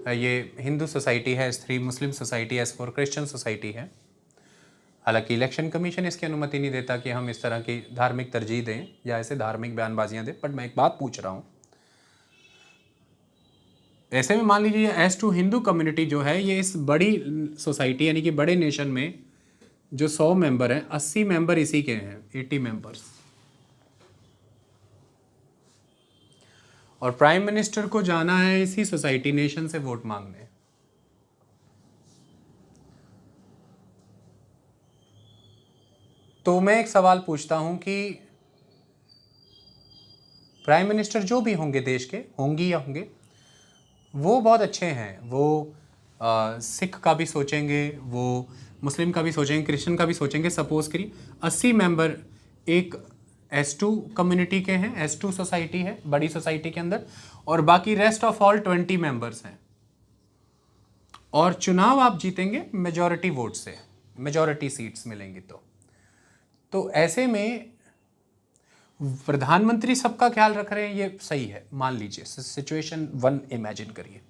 S1: ये हिंदू सोसाइटी है, S3 मुस्लिम सोसाइटी है, S4 क्रिश्चियन सोसाइटी है। हालांकि इलेक्शन कमीशन इसकी अनुमति नहीं देता कि हम इस तरह की धार्मिक तरजीह दें या ऐसे धार्मिक बयानबाजियां दें, बट मैं एक बात पूछ रहा हूँ। ऐसे में मान लीजिए S2 हिंदू कम्युनिटी जो है, ये इस बड़ी सोसाइटी यानी कि बड़े नेशन में जो 100 मेंबर हैं, 80 मेंबर इसी के हैं, 80 मेंबर्स। और प्राइम मिनिस्टर को जाना है इसी सोसाइटी नेशन से वोट मांगने। तो मैं एक सवाल पूछता हूं कि प्राइम मिनिस्टर जो भी होंगे देश के, होंगी या होंगे, वो बहुत अच्छे हैं, वो सिख का भी सोचेंगे, वो मुस्लिम का भी सोचेंगे, क्रिश्चियन का भी सोचेंगे। सपोज करिए 80 मेंबर एक S2 कम्युनिटी के हैं, S2 सोसाइटी है बड़ी सोसाइटी के अंदर, और बाकी रेस्ट ऑफ ऑल 20 मेंबर्स हैं। और चुनाव आप जीतेंगे मेजॉरिटी वोट से, मेजॉरिटी सीट्स मिलेंगी। तो ऐसे में प्रधानमंत्री सबका ख्याल रख रहे हैं, ये सही है, मान लीजिए सिचुएशन 1 इमेजिन करिए।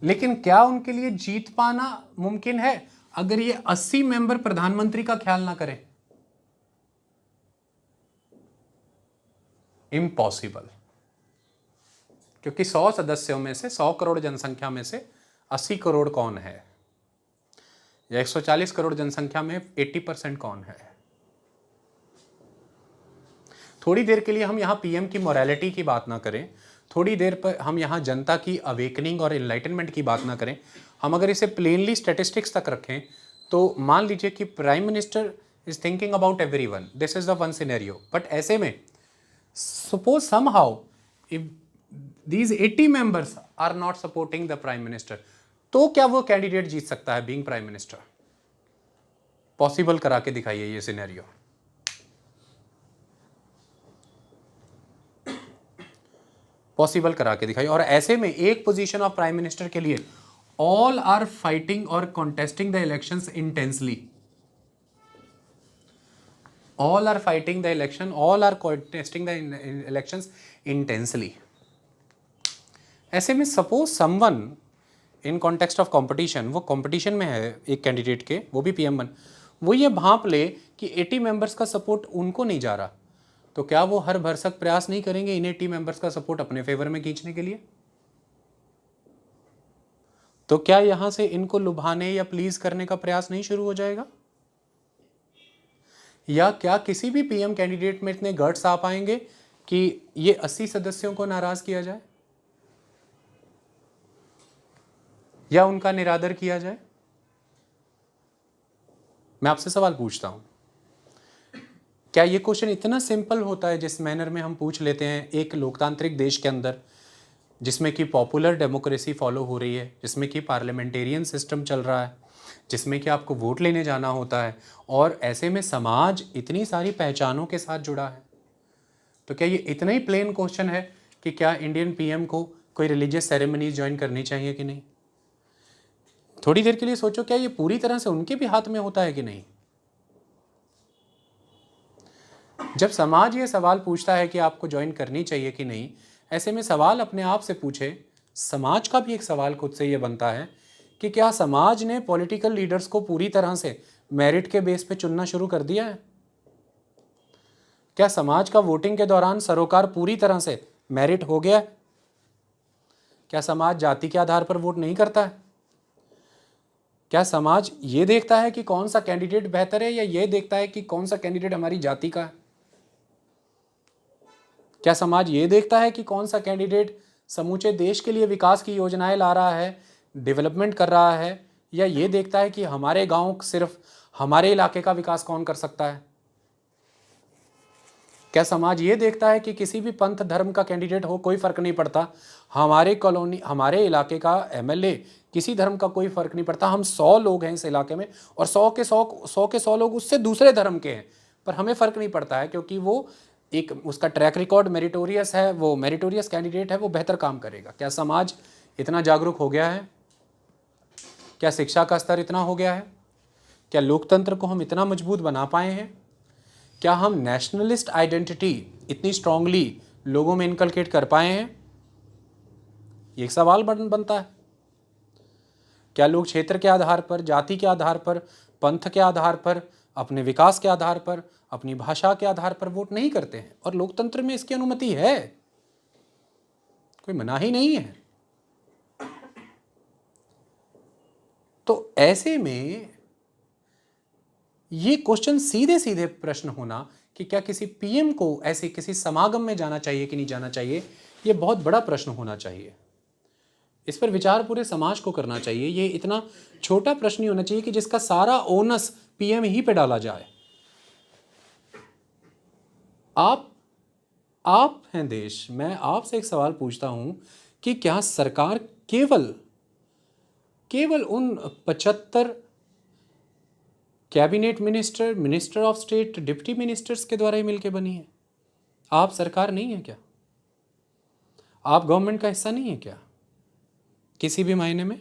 S1: लेकिन क्या उनके लिए जीत पाना मुमकिन है अगर ये 80 मेंबर प्रधानमंत्री का ख्याल ना करें? इम्पॉसिबल। क्योंकि 100 सदस्यों में से, 100 करोड़ जनसंख्या में से 80 करोड़ कौन है, या 140 करोड़ जनसंख्या में 80% कौन है? थोड़ी देर के लिए हम यहाँ पीएम की मोरालिटी की बात ना करें, थोड़ी देर पर हम यहाँ जनता की अवेकनिंग और इनलाइटनमेंट की बात ना करें, हम अगर इसे प्लेनली स्टैटिस्टिक्स तक रखें, तो मान लीजिए कि prime minister is thinking about everyone, this is the one scenario. But ऐसे में suppose somehow if these 80 members are not supporting the prime minister, तो क्या वो कैंडिडेट जीत सकता है बीइंग प्राइम मिनिस्टर? पॉसिबल करा के दिखाइए ये सिनेरियो। पॉसिबल करा के दिखाई। और ऐसे में एक पोजीशन ऑफ प्राइम मिनिस्टर के लिए ऑल आर फाइटिंग और contesting the elections intensely, all are fighting the election, all are contesting the elections intensely. ऐसे में suppose someone in context of competition, वो कंपटीशन में है एक कैंडिडेट के, वो भी PM1, वो ये भांप ले कि 80 मेंबर्स का सपोर्ट उनको नहीं जा रहा, तो क्या वो हर भरसक प्रयास नहीं करेंगे इन 80 मेंबर्स का सपोर्ट अपने फेवर में खींचने के लिए? तो क्या यहां से इनको लुभाने या प्लीज करने का प्रयास नहीं शुरू हो जाएगा? या क्या किसी भी PM कैंडिडेट में इतने गट्स आ पाएंगे कि ये 80 सदस्यों को नाराज किया जाए या उनका निरादर किया जाए? मैं आपसे सवाल पूछता हूं, क्या ये क्वेश्चन इतना सिंपल होता है जिस मैनर में हम पूछ लेते हैं एक लोकतांत्रिक देश के अंदर, जिसमें कि पॉपुलर डेमोक्रेसी फॉलो हो रही है, जिसमें कि पार्लियामेंटेरियन सिस्टम चल रहा है, जिसमें कि आपको वोट लेने जाना होता है, और ऐसे में समाज इतनी सारी पहचानों के साथ जुड़ा है? तो क्या ये इतना ही प्लेन क्वेश्चन है कि क्या इंडियन PM को कोई रिलीजियस सेरेमनीज ज्वाइन करनी चाहिए कि नहीं? थोड़ी देर के लिए सोचो, क्या ये पूरी तरह से उनके भी हाथ में होता है कि नहीं? जब समाज ये सवाल पूछता है कि आपको ज्वाइन करनी चाहिए कि नहीं, ऐसे में सवाल अपने आप से पूछे, समाज का भी एक सवाल खुद से ये बनता है कि क्या समाज ने पॉलिटिकल लीडर्स को पूरी तरह से मेरिट के बेस पे चुनना शुरू कर दिया है? क्या समाज का वोटिंग के दौरान सरोकार पूरी तरह से मेरिट हो गया है? क्या समाज जाति के आधार पर वोट नहीं करता है? क्या समाज ये देखता है कि कौन सा कैंडिडेट बेहतर है, या ये देखता है कि कौन सा कैंडिडेट हमारी जाति का है? क्या समाज ये देखता है कि कौन सा कैंडिडेट समूचे देश के लिए विकास की योजनाएं ला रहा है, डेवलपमेंट कर रहा है, या ये देखता है कि हमारे गांव, सिर्फ हमारे इलाके का विकास कौन कर सकता है? क्या समाज ये देखता है कि किसी भी पंथ धर्म का कैंडिडेट हो, कोई फर्क नहीं पड़ता, हमारे कॉलोनी, हमारे इलाके का MLA किसी धर्म का कोई फर्क नहीं पड़ता, हम 100 लोग हैं इस इलाके में और 100 के 100 लोग उससे दूसरे धर्म के हैं, पर हमें फर्क नहीं पड़ता है क्योंकि वो एक, उसका ट्रैक रिकॉर्ड मेरिटोरियस है, वो मेरिटोरियस कैंडिडेट है, वो बेहतर काम करेगा? क्या समाज इतना जागरूक हो गया है? क्या शिक्षा का स्तर इतना हो गया है? क्या लोकतंत्र को हम इतना मजबूत बना पाए हैं? क्या हम नेशनलिस्ट आइडेंटिटी इतनी स्ट्रांगली लोगों में इनकलकेट कर पाए हैं? ये एक सवाल बनता है। क्या लोग क्षेत्र के आधार पर, जाति के आधार पर, पंथ के आधार पर, अपने विकास के आधार पर, अपनी भाषा के आधार पर वोट नहीं करते हैं? और लोकतंत्र में इसकी अनुमति है, कोई मनाही नहीं है। तो ऐसे में ये क्वेश्चन सीधे सीधे प्रश्न होना कि क्या किसी PM को ऐसे किसी समागम में जाना चाहिए कि नहीं जाना चाहिए, ये बहुत बड़ा प्रश्न होना चाहिए। इस पर विचार पूरे समाज को करना चाहिए। ये इतना छोटा प्रश्न नहीं होना चाहिए कि जिसका सारा ओनस PM ही पे डाला जाए। आप हैं देश, मैं आपसे एक सवाल पूछता हूं कि क्या सरकार केवल उन 75 cabinet minister, minister of state, deputy ministers के द्वारा ही मिलकर बनी है? आप सरकार नहीं है क्या? आप गवर्नमेंट का हिस्सा नहीं है क्या किसी भी मायने में?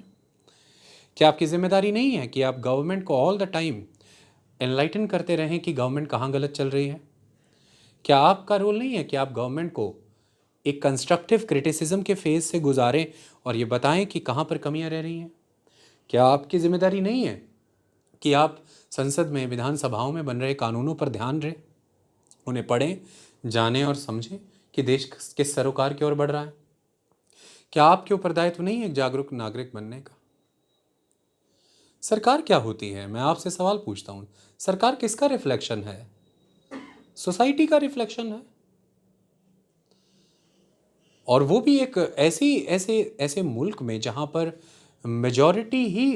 S1: क्या आपकी जिम्मेदारी नहीं है कि आप गवर्नमेंट को ऑल द टाइम एनलाइटन करते रहें कि गवर्नमेंट कहाँ गलत चल रही है? क्या आपका रोल नहीं है कि आप गवर्नमेंट को एक कंस्ट्रक्टिव क्रिटिसिज्म के फेज से गुजारें और ये बताएं कि कहाँ पर कमियां रह रही हैं? क्या आपकी जिम्मेदारी नहीं है कि आप संसद में, विधानसभाओं में बन रहे कानूनों पर ध्यान दें, उन्हें पढ़ें, जानें और समझें कि देश किस सरोकार की ओर बढ़ रहा है? क्या आपके ऊपर दायित्व नहीं है एक जागरूक नागरिक बनने का? सरकार क्या होती है? मैं आपसे सवाल पूछता हूं, सरकार किसका रिफ्लेक्शन है? सोसाइटी का रिफ्लेक्शन है। और वो भी एक ऐसे मुल्क में जहां पर मेजॉरिटी ही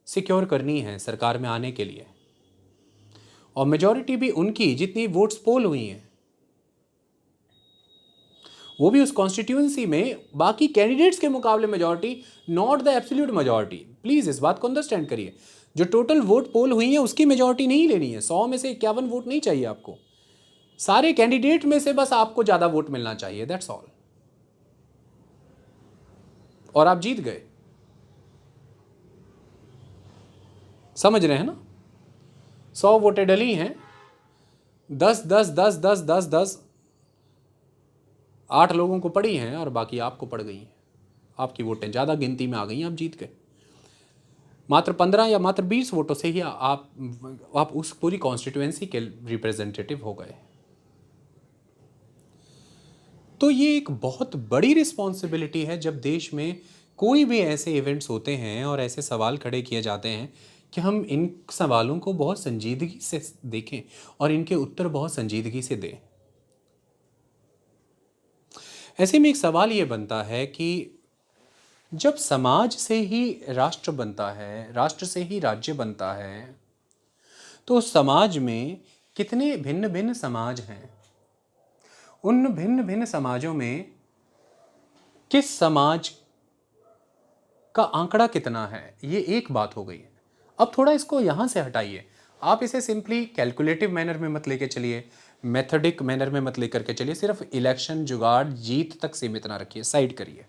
S1: सिक्योर करनी है सरकार में आने के लिए, और मेजॉरिटी भी उनकी जितनी वोट्स पोल हुई हैं, वो भी उस कॉन्स्टिट्यूएंसी में बाकी कैंडिडेट्स के मुकाबले majority, not the absolute majority. Please इस बात को अंडरस्टैंड करिए। जो टोटल वोट पोल हुई है उसकी मेजॉरिटी नहीं लेनी है। 100 में से 51 वोट नहीं चाहिए आपको, सारे कैंडिडेट में से बस आपको ज्यादा वोट मिलना चाहिए, दैट्स ऑल।
S2: और आप जीत गए। समझ रहे हैं ना? 100 वोटें डली हैं, 10 10 10 10 10 10 8 लोगों को पड़ी हैं और बाकी आपको पड़ गई हैं। आपकी वोटें ज़्यादा गिनती में आ गई, आप जीत गए। मात्र 15 या मात्र 20 वोटों से ही आप उस पूरी कॉन्स्टिट्यूएंसी के रिप्रेजेंटेटिव हो गए। तो ये एक बहुत बड़ी रिस्पॉन्सिबिलिटी है जब देश में कोई भी ऐसे इवेंट्स होते हैं और ऐसे सवाल खड़े किए जाते हैं कि हम इन सवालों को बहुत संजीदगी से देखें और इनके उत्तर बहुत संजीदगी से दें। ऐसे में एक सवाल ये बनता है कि जब समाज से ही राष्ट्र बनता है, राष्ट्र से ही राज्य बनता है, तो समाज में कितने भिन्न भिन्न समाज हैं? उन भिन्न भिन्न समाजों में किस समाज का आंकड़ा कितना है, ये एक बात हो गई है। अब थोड़ा इसको यहाँ से हटाइए, आप इसे सिंपली कैलकुलेटिव मैनर में मत लेके चलिए, मेथडिक मैनर में मत लेकर के चलिए, सिर्फ इलेक्शन जुगाड़ जीत तक सीमित ना रखिए, साइड करिए।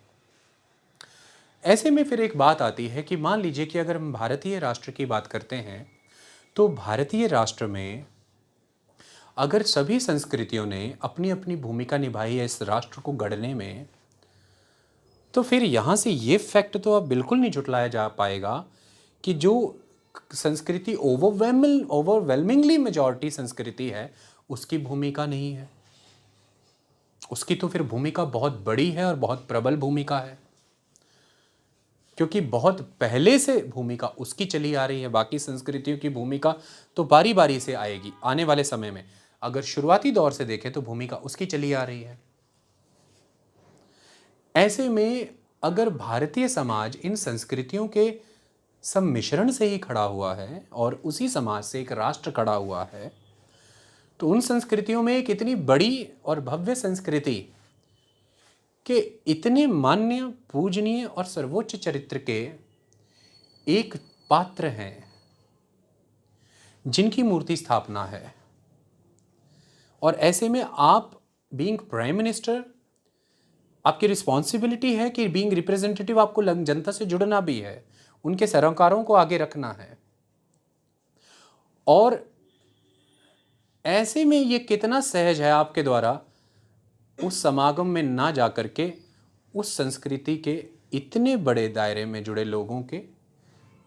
S2: ऐसे में फिर एक बात आती है कि मान लीजिए कि अगर हम भारतीय राष्ट्र की बात करते हैं, तो भारतीय राष्ट्र में अगर सभी संस्कृतियों ने अपनी अपनी भूमिका निभाई है इस राष्ट्र को गढ़ने में, तो फिर यहाँ से ये फैक्ट तो अब बिल्कुल नहीं झुटलाया जा पाएगा कि जो संस्कृति ओवरवेलमिंगली मेजॉरिटी संस्कृति है, उसकी भूमिका नहीं है। उसकी तो फिर भूमिका बहुत बड़ी है और बहुत प्रबल भूमिका है, क्योंकि बहुत पहले से भूमिका उसकी चली आ रही है। बाकी संस्कृतियों की भूमिका तो बारी बारी से आएगी आने वाले समय में। अगर शुरुआती दौर से देखें तो भूमिका उसकी चली आ रही है। ऐसे में अगर भारतीय समाज इन संस्कृतियों के सम्मिश्रण से ही खड़ा हुआ है और उसी समाज से एक राष्ट्र खड़ा हुआ है, तो उन संस्कृतियों में एक इतनी बड़ी और भव्य संस्कृति के इतने मान्य, पूजनीय और सर्वोच्च चरित्र के एक पात्र हैं जिनकी मूर्ति स्थापना है। और ऐसे में आप बीइंग प्राइम मिनिस्टर, आपकी रिस्पॉन्सिबिलिटी है कि बीइंग रिप्रेजेंटेटिव आपको जनता से जुड़ना भी है, उनके सरोकारों को आगे रखना है। और ऐसे में ये कितना सहज है आपके द्वारा उस समागम में ना जा करके उस संस्कृति के इतने बड़े दायरे में जुड़े लोगों के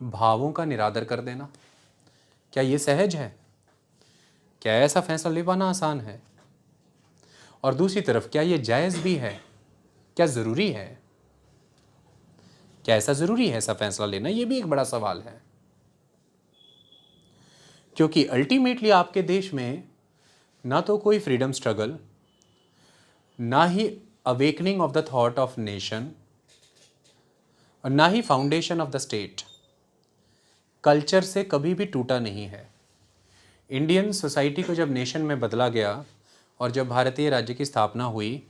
S2: भावों का निरादर कर देना। क्या ये सहज है? क्या ऐसा फैसला ले पाना आसान है? और दूसरी तरफ क्या ये जायज़ भी है? क्या ज़रूरी है? क्या ऐसा ज़रूरी है ऐसा फैसला लेना? ये भी एक बड़ा सवाल है, क्योंकि अल्टीमेटली आपके देश में ना तो कोई फ्रीडम स्ट्रगल, ना ही awakening of the thought of nation, और ना ही foundation of the state culture से कभी भी टूटा नहीं है। इंडियन सोसाइटी को जब नेशन में बदला गया और जब भारतीय राज्य की स्थापना हुई,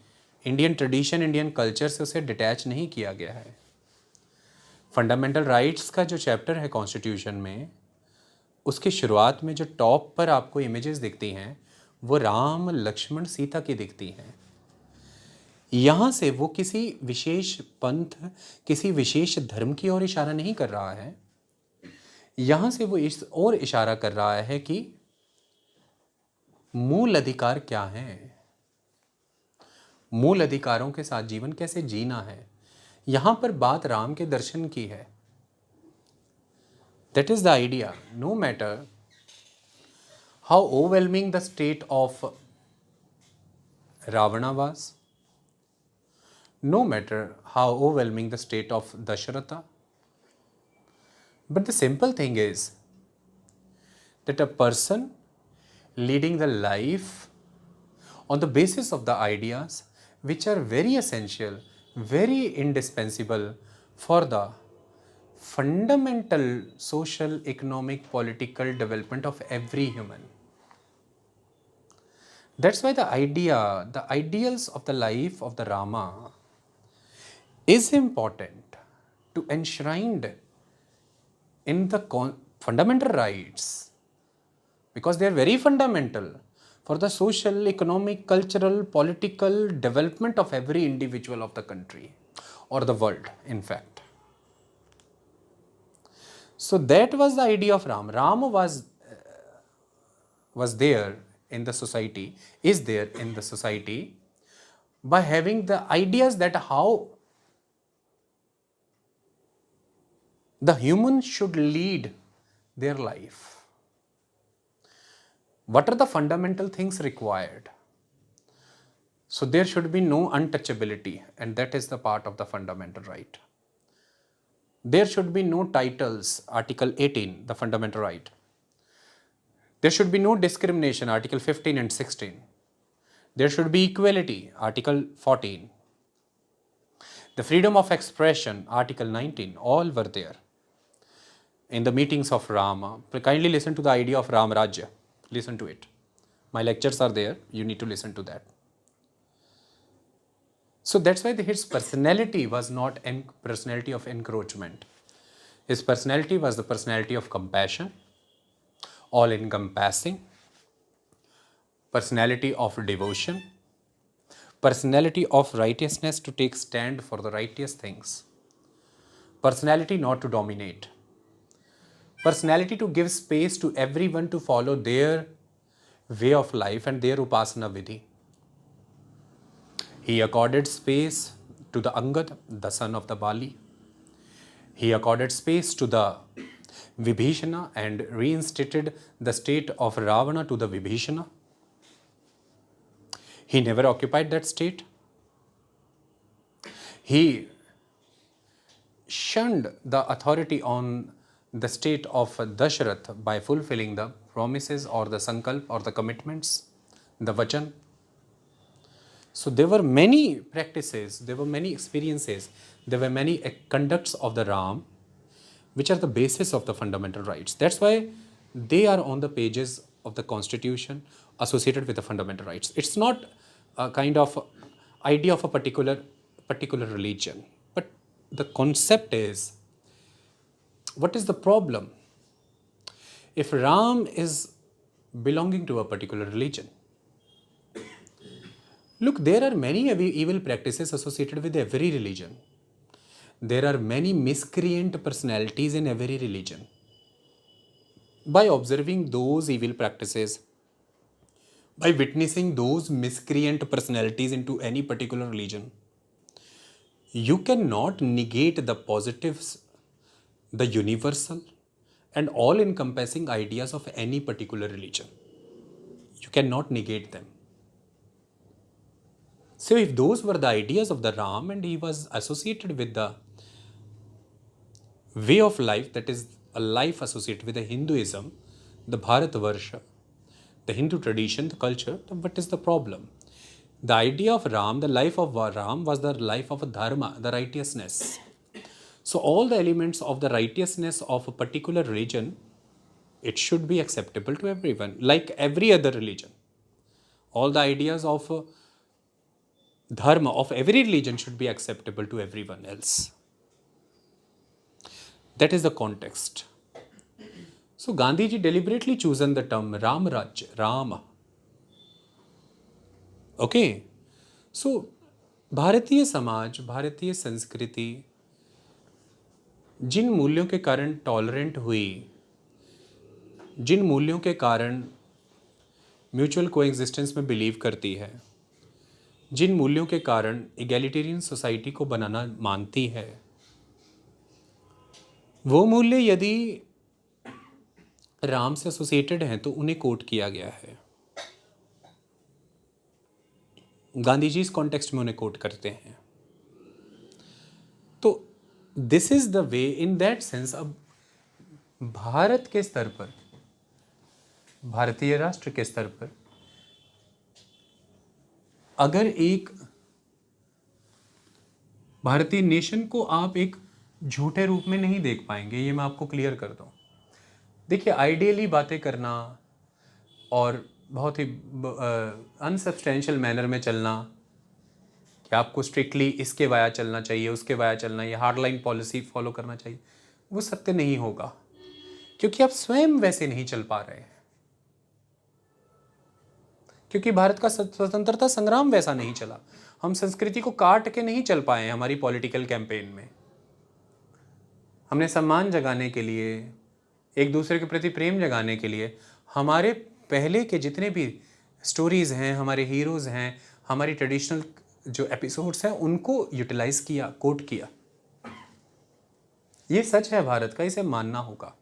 S2: इंडियन ट्रेडिशन, इंडियन कल्चर से उसे डिटैच नहीं किया गया है। फंडामेंटल राइट्स का जो चैप्टर है कॉन्स्टिट्यूशन में, उसकी शुरुआत में जो टॉप पर आपको इमेजेस दिखती हैं वो राम, लक्ष्मण, सीता की दिखती हैं। यहाँ से वो किसी विशेष पंथ, किसी विशेष धर्म की ओर इशारा नहीं कर रहा है। यहाँ से वो इस ओर इशारा कर रहा है कि मूल अधिकार क्या हैं, मूल अधिकारों के साथ जीवन कैसे जीना है। यहाँ पर बात राम के दर्शन की है। That is the idea. No matter how overwhelming the state of Ravana was, no matter how overwhelming the state of Dasharatha, but the simple thing is that a person leading the life on the basis of the ideas which are very essential, very indispensable for the fundamental social, economic, political development of every human. That's why the idea, the ideals of the life of the Rama is important to enshrined in the fundamental rights, because they are very fundamental for the social, economic, cultural, political development of every individual of the country. or the world, in fact. So that was the idea of Ram. Ram was there in the society, is there in the society, by having the ideas that how the human should lead their life. What are the fundamental things required? So there should be no untouchability, and that is the part of the fundamental right. There should be no titles, Article 18, the fundamental right. There should be no discrimination, Article 15 and 16. There should be equality, Article 14. The freedom of expression, Article 19, all were there in the meetings of Rama. Kindly listen to the idea of Ram Rajya. Listen to it. My lectures are there. You need to listen to that. So that's why his personality was not a personality of encroachment. His personality was the personality of compassion, all-encompassing, personality of devotion, personality of righteousness to take stand for the righteous things, personality not to dominate, personality to give space to everyone to follow their way of life and their upasana vidhi. He accorded space to the Angad, the son of the Bali. He accorded space to the Vibhishana and reinstated the state of Ravana to the Vibhishana. He never occupied that state. He shunned the authority on the state of Dasharath by fulfilling the promises or the sankalp or the commitments, the vachan. So there were many practices, there were many experiences, there were many conducts of the Ram which are the basis of the fundamental rights. That's why they are on the pages of the constitution associated with the fundamental rights. It's not a kind of idea of a particular religion, but the concept is, what is the problem? If Ram is belonging to a particular religion, look, there are many evil practices associated with every religion. There are many miscreant personalities in every religion. By observing those evil practices, by witnessing those miscreant personalities into any particular religion, you cannot negate the positives, the universal and all-encompassing ideas of any particular religion. You cannot negate them. So if those were the ideas of the Ram and he was associated with the way of life, that is a life associated with the Hinduism, the Bharatvarsha, the Hindu tradition, the culture, what is the problem? The idea of Ram, the life of Ram was the life of dharma, the righteousness. So all the elements of the righteousness of a particular religion, it should be acceptable to everyone, like every other religion. All the ideas of dharma of every religion should be acceptable to everyone else. That is the context. So Gandhiji deliberately chosen the term Ram Rajya, Rama. Okay. So Bharatiya Samaj, भारतीय संस्कृति जिन मूल्यों के कारण टॉलरेंट हुई, जिन मूल्यों के कारण म्यूचुअल कोएग्जिस्टेंस में बिलीव करती है, जिन मूल्यों के कारण इगैलिटेरियन सोसाइटी को बनाना मानती है, वो मूल्य यदि राम से एसोसिएटेड हैं तो उन्हें कोट किया गया है। गांधी जी इस कॉन्टेक्स्ट में उन्हें कोट करते हैं। तो this is the way, in that sense अब भारत के स्तर पर, भारतीय राष्ट्र के स्तर पर अगर एक भारतीय नेशन को आप एक झूठे रूप में नहीं देख पाएंगे, ये मैं आपको क्लियर कर दूं। देखिए, आइडियली बातें करना और बहुत ही अनसब्सटेंशियल मैनर में चलना कि आपको स्ट्रिक्टली इसके वाया चलना चाहिए, उसके वाया चलना, ये हार्ड लाइन पॉलिसी फॉलो करना चाहिए, वो सत्य नहीं होगा, क्योंकि आप स्वयं वैसे नहीं चल पा रहे हैं। क्योंकि भारत का स्वतंत्रता संग्राम वैसा नहीं चला। हम संस्कृति को काट के नहीं चल पाए हमारी पॉलिटिकल कैंपेन में। हमने सम्मान जगाने के लिए, एक दूसरे के प्रति प्रेम जगाने के लिए हमारे पहले के जितने भी स्टोरीज़ हैं, हमारे हीरोज़ हैं, हमारी ट्रेडिशनल जो एपिसोड्स हैं, उनको यूटिलाइज किया, कोट किया। ये सच है भारत का, इसे मानना होगा।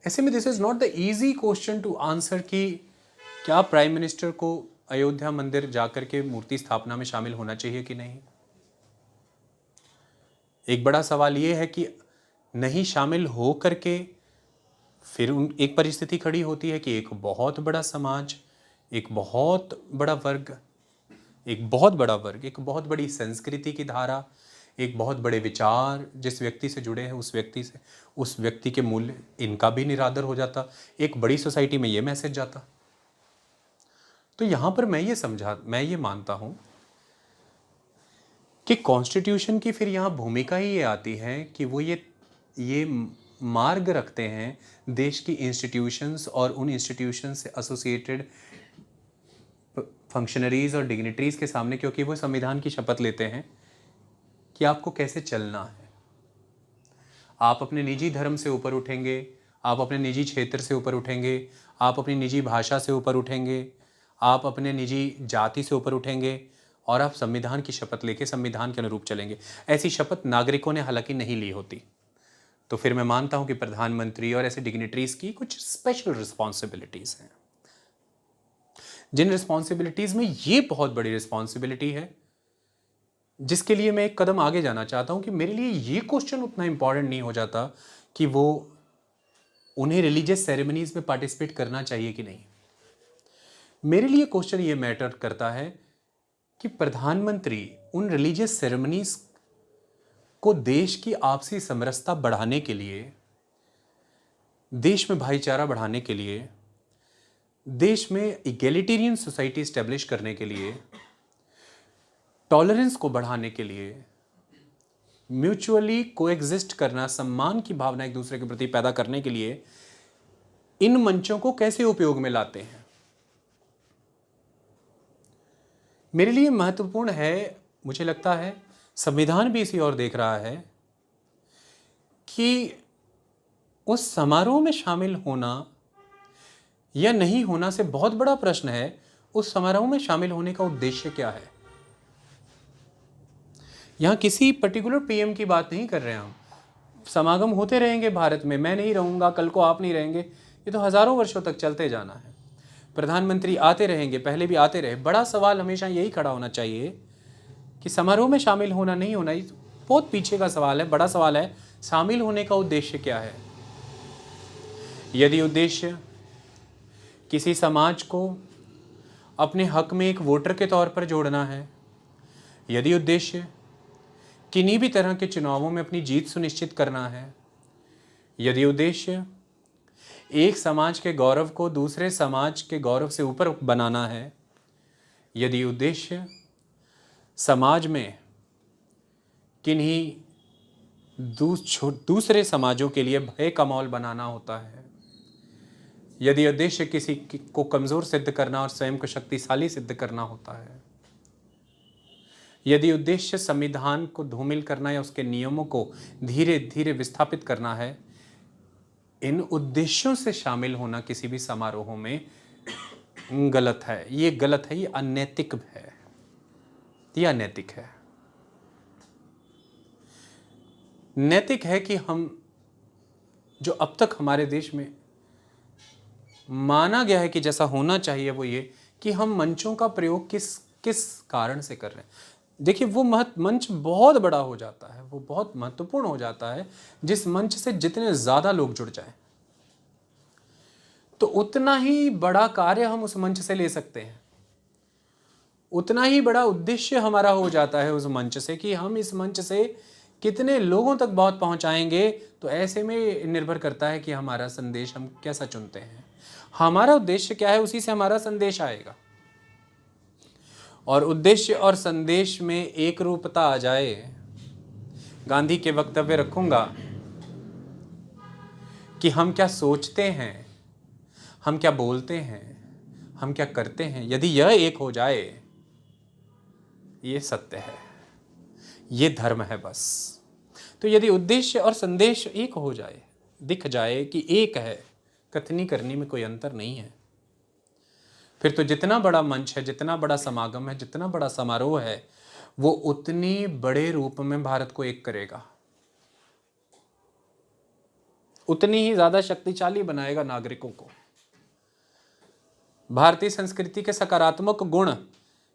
S2: ऐसे में this is not the easy question to answer कि क्या प्राइम मिनिस्टर को अयोध्या मंदिर जाकर के मूर्ति स्थापना में शामिल होना चाहिए कि नहीं। एक बड़ा सवाल ये है कि नहीं शामिल हो करके फिर एक परिस्थिति खड़ी होती है कि एक बहुत बड़ा समाज, एक बहुत बड़ा वर्ग, एक बहुत बड़ी संस्कृति की धारा, एक बहुत बड़े विचार जिस व्यक्ति से जुड़े हैं, उस व्यक्ति के मूल्य, इनका भी निरादर हो जाता। एक बड़ी सोसाइटी में ये मैसेज जाता। तो यहाँ पर मैं ये मानता हूँ कि कॉन्स्टिट्यूशन की फिर यहाँ भूमिका ही ये आती है कि वो ये मार्ग रखते हैं देश की इंस्टीट्यूशंस और उन इंस्टीट्यूशंस से एसोसिएटेड फंक्शनरीज और डिग्निटरीज के सामने, क्योंकि वो संविधान की शपथ लेते हैं कि आपको कैसे चलना है। आप अपने निजी धर्म से ऊपर उठेंगे, आप अपने निजी क्षेत्र से ऊपर उठेंगे, आप अपनी निजी भाषा से ऊपर उठेंगे, आप अपने निजी जाति से ऊपर उठेंगे और आप संविधान की शपथ लेके संविधान के अनुरूप चलेंगे। ऐसी शपथ नागरिकों ने हालांकि नहीं ली होती। तो फिर मैं मानता हूं कि प्रधानमंत्री और ऐसे डिग्निटरीज की कुछ स्पेशल रिस्पॉन्सिबिलिटीज हैं, जिन रिस्पॉन्सिबिलिटीज में ये बहुत बड़ी रिस्पॉन्सिबिलिटी है, जिसके लिए मैं एक कदम आगे जाना चाहता हूं कि मेरे लिए ये क्वेश्चन उतना इंपॉर्टेंट नहीं हो जाता कि वो उन्हें रिलीजियस सेरेमनीज में पार्टिसिपेट करना चाहिए कि नहीं। मेरे लिए क्वेश्चन ये मैटर करता है कि प्रधानमंत्री उन रिलीजियस सेरेमनीज को देश की आपसी समरसता बढ़ाने के लिए, देश में भाईचारा बढ़ाने के लिए, देश में इगैलिटेरियन सोसाइटी स्टैब्लिश करने के लिए, टॉलरेंस को बढ़ाने के लिए, म्यूचुअली कोएग्जिस्ट करना, सम्मान की भावना एक दूसरे के प्रति पैदा करने के लिए इन मंचों को कैसे उपयोग में लाते हैं। मेरे लिए महत्वपूर्ण है, मुझे लगता है संविधान भी इसी ओर देख रहा है कि उस समारोह में शामिल होना या नहीं होना से बहुत बड़ा प्रश्न है उस समारोह में शामिल होने का उद्देश्य क्या है। यहां किसी पर्टिकुलर पीएम की बात नहीं कर रहे हैं हम। समागम होते रहेंगे भारत में, मैं नहीं रहूंगा, कल को आप नहीं रहेंगे, ये तो हजारों वर्षों तक चलते जाना है। प्रधानमंत्री आते रहेंगे, पहले भी आते रहे। बड़ा सवाल हमेशा यही खड़ा होना चाहिए कि समारोह में शामिल होना नहीं होना, ये बहुत पीछे का सवाल है। बड़ा सवाल है शामिल होने का उद्देश्य क्या है। यदि उद्देश्य किसी समाज को अपने हक में एक वोटर के तौर पर जोड़ना है, यदि उद्देश्य किन्हीं भी तरह के चुनावों में अपनी जीत सुनिश्चित करना है, यदि उद्देश्य एक समाज के गौरव को दूसरे समाज के गौरव से ऊपर बनाना है, यदि उद्देश्य समाज में किन्हीं दूसरे समाजों के लिए भय का माहौल बनाना होता है, यदि उद्देश्य किसी को कमज़ोर सिद्ध करना और स्वयं को शक्तिशाली सिद्ध करना होता है, यदि उद्देश्य संविधान को धूमिल करना या उसके नियमों को धीरे धीरे विस्थापित करना है, इन उद्देश्यों से शामिल होना किसी भी समारोह में गलत है। ये गलत है, ये अनैतिक है, ये अनैतिक है। नैतिक है कि हम, जो अब तक हमारे देश में माना गया है कि जैसा होना चाहिए, वो ये कि हम मंचों का प्रयोग किस कारण से कर रहे हैं। देखिए, वो मंच बहुत बड़ा हो जाता है, वो बहुत महत्वपूर्ण हो जाता है। जिस मंच से जितने ज़्यादा लोग जुड़ जाएं, तो उतना ही बड़ा कार्य हम उस मंच से ले सकते हैं, उतना ही बड़ा उद्देश्य हमारा हो जाता है उस मंच से कि हम इस मंच से कितने लोगों तक बात पहुंचाएंगे। तो ऐसे में निर्भर करता है कि हमारा संदेश हम कैसा चुनते हैं, हमारा उद्देश्य क्या है, उसी से हमारा संदेश आएगा। और उद्देश्य और संदेश में एक रूपता आ जाए। गांधी के वक्तव्य रखूंगा कि हम क्या सोचते हैं, हम क्या बोलते हैं, हम क्या करते हैं, यदि यह एक हो जाए, ये सत्य है, ये धर्म है बस। तो यदि उद्देश्य और संदेश एक हो जाए, दिख जाए कि एक है, कथनी करनी में कोई अंतर नहीं है, फिर तो जितना बड़ा मंच है, जितना बड़ा समागम है, जितना बड़ा समारोह है, वो उतनी बड़े रूप में भारत को एक करेगा, उतनी ही ज्यादा शक्तिशाली बनाएगा नागरिकों को। भारतीय संस्कृति के सकारात्मक गुण,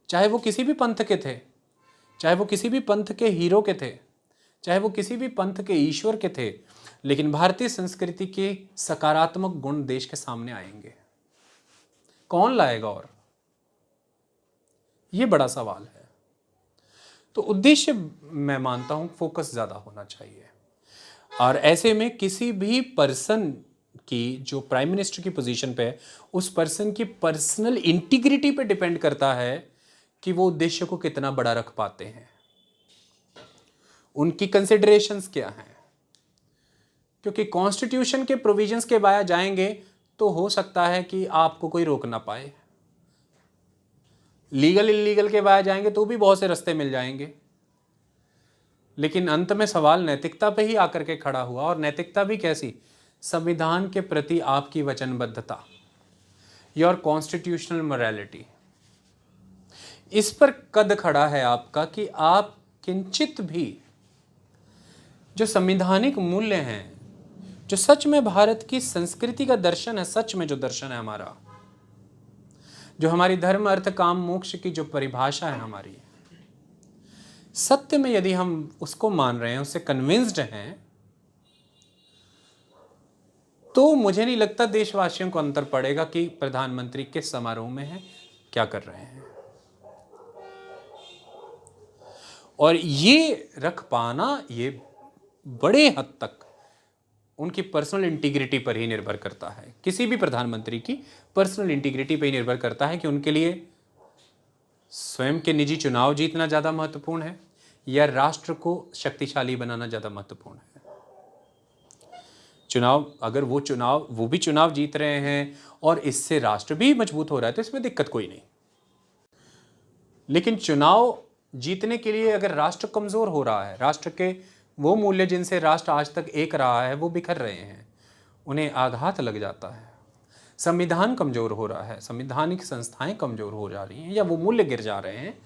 S2: चाहे वो किसी भी पंथ के थे, चाहे वो किसी भी पंथ के हीरो के थे, चाहे वो किसी भी पंथ के ईश्वर के थे, लेकिन भारतीय संस्कृति के सकारात्मक गुण देश के सामने आएंगे। कौन लाएगा? और ये बड़ा सवाल है। तो उद्देश्य, मैं मानता हूं, फोकस ज्यादा होना चाहिए। और ऐसे में किसी भी पर्सन की जो प्राइम मिनिस्टर की पोजीशन पे है, उस पर्सन की पर्सनल इंटीग्रिटी पे डिपेंड करता है कि वो उद्देश्य को कितना बड़ा रख पाते हैं, उनकी कंसिडरेशंस क्या हैं। क्योंकि कॉन्स्टिट्यूशन के प्रोविजंस के बाहर जाएंगे तो हो सकता है कि आपको कोई रोक ना पाए, लीगल इलीगल के बाहर जाएंगे तो भी बहुत से रास्ते मिल जाएंगे, लेकिन अंत में सवाल नैतिकता पे ही आकर के खड़ा हुआ। और नैतिकता भी कैसी? संविधान के प्रति आपकी वचनबद्धता, योर कॉन्स्टिट्यूशनल मोरालिटी। इस पर कद खड़ा है आपका कि आप किंचित भी जो संवैधानिक मूल्य हैं, जो सच में भारत की संस्कृति का दर्शन है, सच में जो दर्शन है हमारा, जो हमारी धर्म अर्थ काम मोक्ष की जो परिभाषा है हमारी, सत्य में यदि हम उसको मान रहे हैं, उससे कन्विंस्ड हैं, तो मुझे नहीं लगता देशवासियों को अंतर पड़ेगा कि प्रधानमंत्री किस समारोह में है, क्या कर रहे हैं। और ये रख पाना, ये बड़े हद तक उनकी पर्सनल इंटीग्रिटी पर ही निर्भर करता है। किसी भी प्रधानमंत्री की पर्सनल इंटीग्रिटी पर ही निर्भर करता है कि उनके लिए स्वयं के निजी चुनाव जीतना ज़्यादा महत्वपूर्ण है या राष्ट्र को शक्तिशाली बनाना ज़्यादा महत्वपूर्ण है। चुनाव, अगर वो भी चुनाव जीत रहे हैं और इससे राष्ट्र भी मजबूत हो रहा है तो इसमें दिक्कत कोई नहीं। लेकिन चुनाव जीतने के लिए अगर राष्ट्र कमज़ोर हो रहा है, राष्ट्र के वो मूल्य जिनसे राष्ट्र आज तक एक रहा है वो बिखर रहे हैं, उन्हें आघात लग जाता है, संविधान कमज़ोर हो रहा है, संवैधानिक संस्थाएं कमज़ोर हो जा रही हैं या वो मूल्य गिर जा रहे हैं,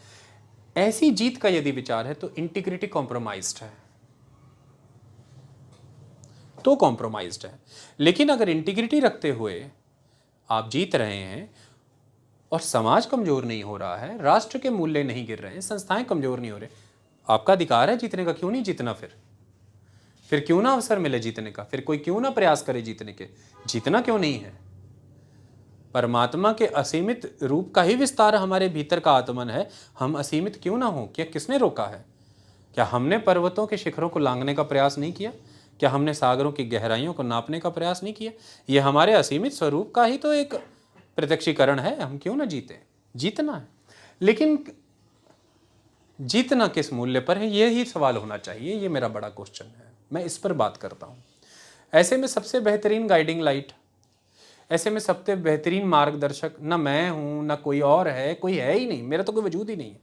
S2: ऐसी जीत का यदि विचार है तो इंटीग्रिटी कॉम्प्रोमाइज्ड है, तो कॉम्प्रोमाइज्ड है। लेकिन अगर इंटीग्रिटी रखते हुए आप जीत रहे हैं और समाज कमज़ोर नहीं हो रहा है, राष्ट्र के मूल्य नहीं गिर रहे हैं, संस्थाएं कमज़ोर नहीं हो रहे, आपका अधिकार है जीतने का, क्यों नहीं जीतना? फिर क्यों ना अवसर मिले जीतने का, फिर कोई क्यों ना प्रयास करे जीतने के, जीतना क्यों नहीं है? परमात्मा के असीमित रूप का ही विस्तार हमारे भीतर का आत्मन है, हम असीमित क्यों ना हो? क्या किसने रोका है? क्या हमने पर्वतों के शिखरों को लांघने का प्रयास नहीं किया? क्या हमने सागरों की गहराइयों को नापने का प्रयास नहीं किया? ये हमारे असीमित स्वरूप का ही तो एक प्रत्यक्षीकरण है, हम क्यों ना जीते? जीतना है, लेकिन जीतना किस मूल्य पर है, ये ही सवाल होना चाहिए। ये मेरा बड़ा क्वेश्चन है, मैं इस पर बात करता हूँ। ऐसे में सबसे बेहतरीन गाइडिंग लाइट, ऐसे में सबसे बेहतरीन मार्गदर्शक ना मैं हूँ ना कोई और है, कोई है ही नहीं, मेरा तो कोई वजूद ही नहीं है,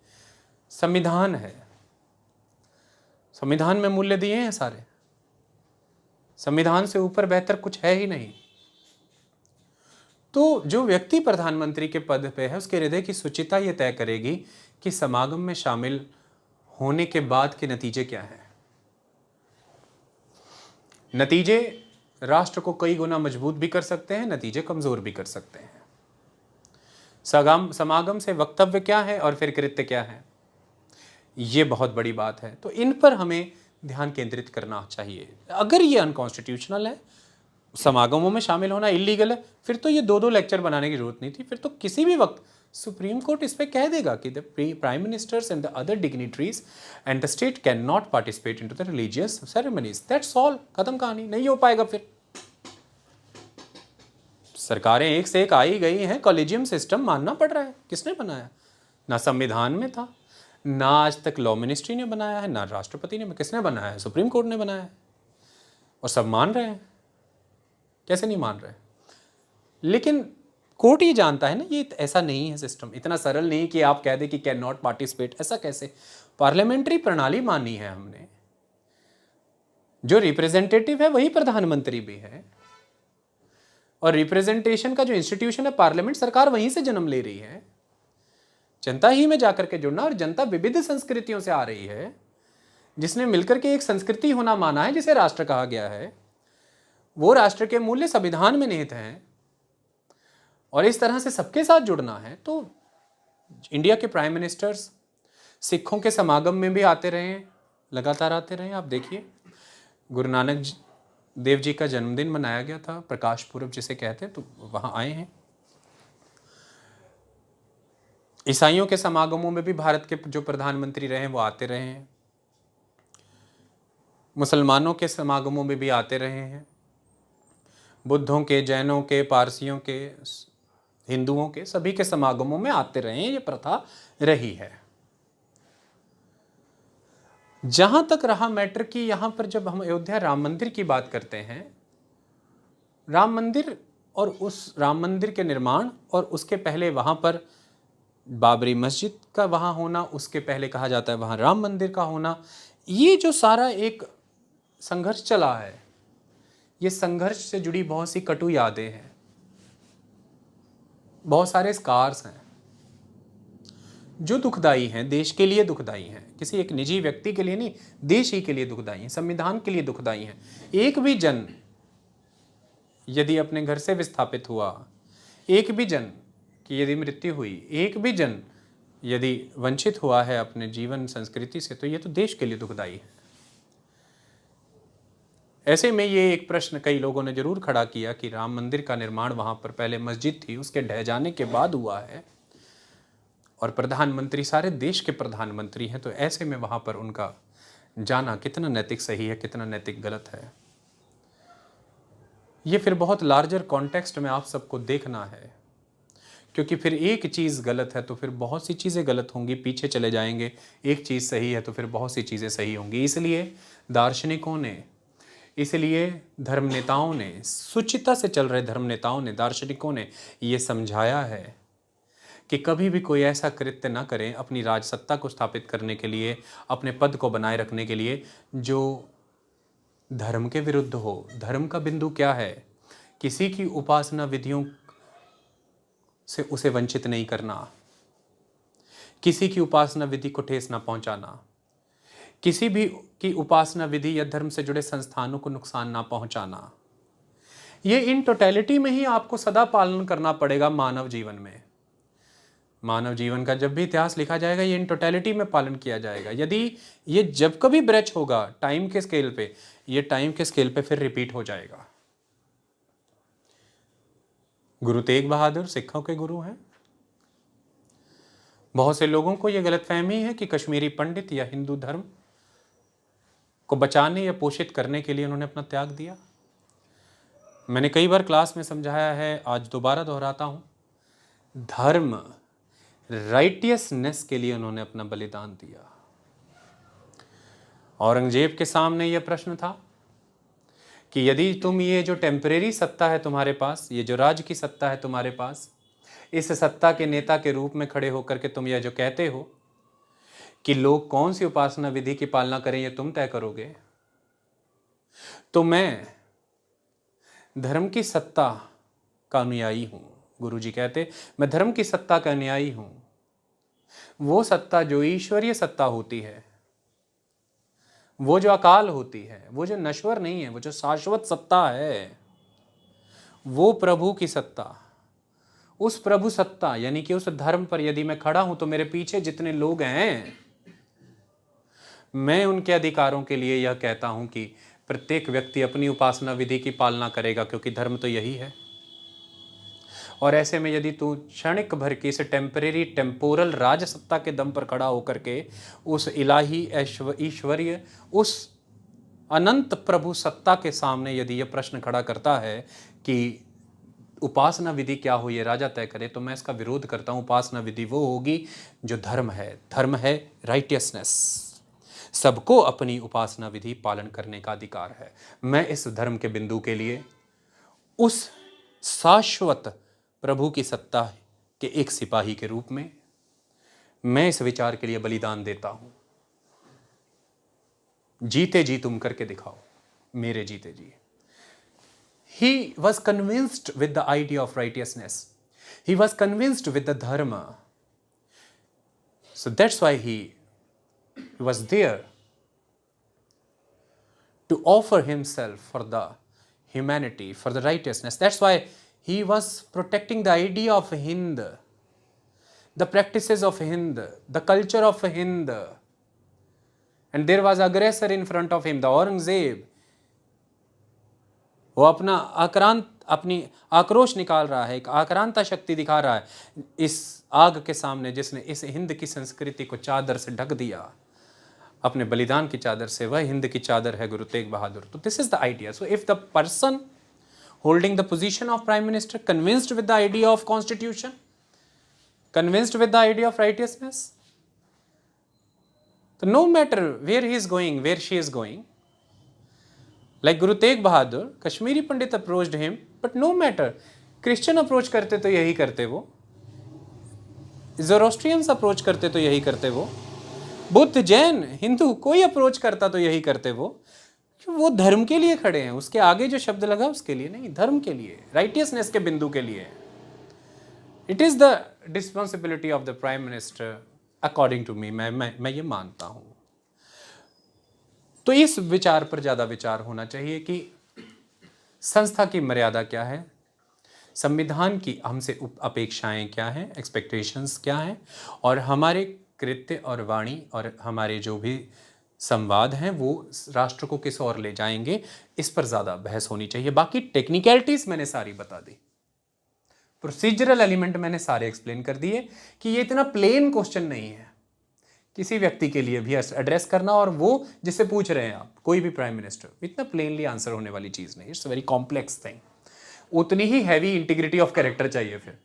S2: संविधान है। संविधान में मूल्य दिए हैं सारे, संविधान से ऊपर बेहतर कुछ है ही नहीं। तो जो व्यक्ति प्रधानमंत्री के पद पे है, उसके हृदय की शुचिता ये तय करेगी कि समागम में शामिल होने के बाद के नतीजे क्या हैं। नतीजे राष्ट्र को कई गुना मजबूत भी कर सकते हैं, नतीजे कमजोर भी कर सकते हैं। समागम से वक्तव्य क्या है और फिर कृत्य क्या है, ये बहुत बड़ी बात है। तो इन पर हमें ध्यान केंद्रित करना चाहिए। अगर ये अनकॉन्स्टिट्यूशनल है, समागमों में शामिल होना इलीगल है, फिर तो ये दो लेक्चर बनाने की जरूरत नहीं थी। फिर तो किसी भी वक्त सुप्रीम कोर्ट इस पे कह देगा कि the prime ministers and the other dignitaries and the state can not participate into the religious ceremonies, that's all, खत्म कहानी। नहीं हो पाएगा। फिर सरकारें एक से एक आई गई हैं, कॉलेजियम सिस्टम मानना पड़ रहा है। किसने बनाया? ना संविधान में था, ना आज तक लॉ मिनिस्ट्री ने बनाया है, ना राष्ट्रपति ने। किसने बनाया है? सुप्रीम कोर्ट ने बनाया है, और सब मान रहे हैं। कैसे नहीं मान रहे? लेकिन कोर्ट ये जानता है ना, ये ऐसा नहीं है सिस्टम, इतना सरल नहीं कि आप कह दें कि कैन नॉट पार्टिसिपेट, ऐसा कैसे। पार्लियामेंट्री प्रणाली मानी है हमने, जो रिप्रेजेंटेटिव है वही प्रधानमंत्री भी है, और रिप्रेजेंटेशन का जो इंस्टीट्यूशन है पार्लियामेंट, सरकार वहीं से जन्म ले रही है, जनता ही में जाकर के जुड़ना। और जनता विविध संस्कृतियों से आ रही है, जिसने मिलकर के एक संस्कृति होना माना है, जिसे राष्ट्र कहा गया है। वो राष्ट्र के मूल्य संविधान में निहित हैं, और इस तरह से सबके साथ जुड़ना है। तो इंडिया के प्राइम मिनिस्टर्स सिखों के समागम में भी आते रहे हैं, लगातार आते रहे हैं। आप देखिए, गुरु नानक देव जी का जन्मदिन मनाया गया था, प्रकाश पुरब जिसे कहते हैं, तो वहाँ आए हैं। ईसाइयों के समागमों में भी भारत के जो प्रधानमंत्री रहे हैं वो आते रहे हैं, मुसलमानों के समागमों में भी आते रहे हैं, बुद्धों के, जैनों के, पारसियों के, हिंदुओं के, सभी के समागमों में आते रहे हैं। ये प्रथा रही है। जहां तक रहा मैटर की, यहां पर जब हम अयोध्या राम मंदिर की बात करते हैं, राम मंदिर और उस राम मंदिर के निर्माण, और उसके पहले वहां पर बाबरी मस्जिद का वहां होना, उसके पहले कहा जाता है वहां राम मंदिर का होना, ये जो सारा एक संघर्ष चला है, ये संघर्ष से जुड़ी बहुत सी कटु यादें हैं, बहुत सारे स्कार्स हैं जो दुखदाई हैं, देश के लिए दुखदाई हैं, किसी एक निजी व्यक्ति के लिए नहीं, देश ही के लिए दुखदाई हैं, संविधान के लिए दुखदाई हैं। एक भी जन यदि अपने घर से विस्थापित हुआ, एक भी जन की यदि मृत्यु हुई, एक भी जन यदि वंचित हुआ है अपने जीवन संस्कृति से, तो ये तो देश के लिए दुखदाई है। ऐसे में ये एक प्रश्न कई लोगों ने जरूर खड़ा किया कि राम मंदिर का निर्माण वहां पर पहले मस्जिद थी, उसके ढह जाने के बाद हुआ है, और प्रधानमंत्री सारे देश के प्रधानमंत्री हैं, तो ऐसे में वहां पर उनका जाना कितना नैतिक सही है, कितना नैतिक गलत है, ये फिर बहुत लार्जर कॉन्टेक्स्ट में आप सबको देखना है। क्योंकि फिर एक चीज़ गलत है तो फिर बहुत सी चीज़ें गलत होंगी, पीछे चले जाएंगे। एक चीज़ सही है तो फिर बहुत सी चीज़ें सही होंगी। इसलिए दार्शनिकों ने, इसलिए धर्म नेताओं ने, सुचिता से चल रहे धर्म नेताओं ने, दार्शनिकों ने ये समझाया है कि कभी भी कोई ऐसा कृत्य ना करें अपनी राजसत्ता को स्थापित करने के लिए, अपने पद को बनाए रखने के लिए, जो धर्म के विरुद्ध हो। धर्म का बिंदु क्या है? किसी की उपासना विधियों से उसे वंचित नहीं करना, किसी की उपासना विधि को ठेस ना पहुंचाना, किसी भी की उपासना विधि या धर्म से जुड़े संस्थानों को नुकसान ना पहुंचाना। ये इन टोटलिटी में ही आपको सदा पालन करना पड़ेगा मानव जीवन में। मानव जीवन का जब भी इतिहास लिखा जाएगा, ये इन टोटलिटी में पालन किया जाएगा। यदि ये जब कभी ब्रेच होगा टाइम के स्केल पे, ये टाइम के स्केल पे फिर रिपीट हो जाएगा। गुरु तेग बहादुर सिखों के गुरु हैं। बहुत से लोगों को यह गलतफहमी है कि कश्मीरी पंडित या हिंदू धर्म को बचाने या पोषित करने के लिए उन्होंने अपना त्याग दिया। मैंने कई बार क्लास में समझाया है, आज दोबारा दोहराता हूं, धर्म राइटियसनेस के लिए उन्होंने अपना बलिदान दिया। औरंगजेब के सामने यह प्रश्न था कि यदि तुम ये जो टेम्परेरी सत्ता है तुम्हारे पास, ये जो राज की सत्ता है तुम्हारे पास, इस सत्ता के नेता के रूप में खड़े होकर के तुम यह जो कहते हो कि लोग कौन सी उपासना विधि की पालना करें ये तुम तय करोगे, तो मैं धर्म की सत्ता का अनुयायी हूं। गुरुजी कहते, मैं धर्म की सत्ता का अनुयायी हूं। वो सत्ता जो ईश्वरीय सत्ता होती है, वो जो अकाल होती है, वो जो नश्वर नहीं है, वो जो शाश्वत सत्ता है, वो प्रभु की सत्ता, उस प्रभु सत्ता यानी कि उस धर्म पर यदि मैं खड़ा हूं तो मेरे पीछे जितने लोग हैं, मैं उनके अधिकारों के लिए यह कहता हूं कि प्रत्येक व्यक्ति अपनी उपासना विधि की पालना करेगा, क्योंकि धर्म तो यही है। और ऐसे में यदि तू क्षणिक भर की इस टेम्परेरी टेम्पोरल राजसत्ता के दम पर खड़ा होकर के उस इलाही ईश्वरीय उस अनंत प्रभु सत्ता के सामने यदि यह प्रश्न खड़ा करता है कि उपासना विधि क्या हो, ये राजा तय करे, तो मैं इसका विरोध करता हूं। उपासना विधि वो होगी जो धर्म है। धर्म है राइटियसनेस। सबको अपनी उपासना विधि पालन करने का अधिकार है। मैं इस धर्म के बिंदु के लिए, उस शाश्वत प्रभु की सत्ता के एक सिपाही के रूप में मैं इस विचार के लिए बलिदान देता हूं। जीते जी तुम करके दिखाओ, मेरे जीते जी। He was convinced with the idea of righteousness. He was convinced with the dharma. So that's why he was there to offer himself for the humanity, for the righteousness. That's why he was protecting the idea of Hind, the practices of Hind, the culture of Hind. And there was aggressor in front of him, the Aurangzeb. वो अपनी आक्रोश निकाल रहा है, एक आक्रांता शक्ति दिखा रहा है इस आग के सामने, जिसने इस हिंद की संस्कृति को चादर से ढक दिया, अपने बलिदान की चादर से। वह हिंद की चादर है गुरु तेग बहादुर। तो this is the idea. So if the person holding the position of prime minister convinced with the idea of constitution, convinced with the idea of righteousness, so no matter where he is going, where she is going, like Guru Tegh Bahadur, Kashmiri Pandit approached him, but no matter, Christian approach करते तो यही करते वो, Zoroastrians approach करते तो यही करते वो, बुद्ध, जैन, हिंदू कोई अप्रोच करता तो यही करते वो धर्म के लिए खड़े हैं। उसके आगे जो शब्द लगा उसके लिए नहीं, धर्म के लिए, राइटियसनेस के बिंदु के लिए। It is the responsibility of the prime minister according to me, मैं ये मानता हूं। तो इस विचार पर ज्यादा विचार होना चाहिए कि संस्था की मर्यादा क्या है, संविधान की हमसे अपेक्षाएं क्या हैं, एक्सपेक्टेशंस क्या हैं, और हमारे कृत्य और वाणी और हमारे जो भी संवाद हैं वो राष्ट्र को किस ओर ले जाएंगे, इस पर ज़्यादा बहस होनी चाहिए। बाकी टेक्निकलिटीज़ मैंने सारी बता दी, प्रोसीजरल एलिमेंट मैंने सारे एक्सप्लेन कर दिए कि ये इतना प्लेन क्वेश्चन नहीं है किसी व्यक्ति के लिए भी एड्रेस करना, और वो जिससे पूछ रहे हैं आप, कोई भी प्राइम मिनिस्टर, इतना प्लेनली आंसर होने वाली चीज़ नहीं। It's very complex thing. उतनी ही हैवी इंटीग्रिटी ऑफ कैरेक्टर चाहिए, फिर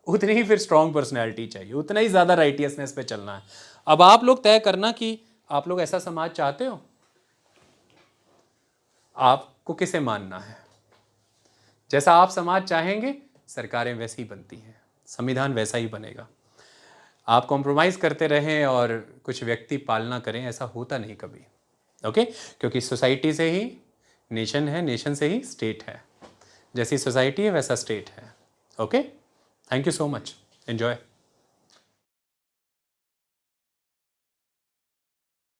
S2: उतनी ही फिर स्ट्रॉन्ग पर्सनैलिटी चाहिए, उतना ही ज़्यादा राइटियसनेस पे चलना है। अब आप लोग तय करना कि आप लोग ऐसा समाज चाहते हो, आपको किसे मानना है। जैसा आप समाज चाहेंगे सरकारें वैसी ही बनती हैं, संविधान वैसा ही बनेगा। आप कॉम्प्रोमाइज करते रहें और कुछ व्यक्ति पालना करें, ऐसा होता नहीं कभी। ओके, क्योंकि सोसाइटी से ही नेशन है, नेशन से ही स्टेट है, जैसी सोसाइटी है वैसा स्टेट है। Okay, thank you so much, enjoy.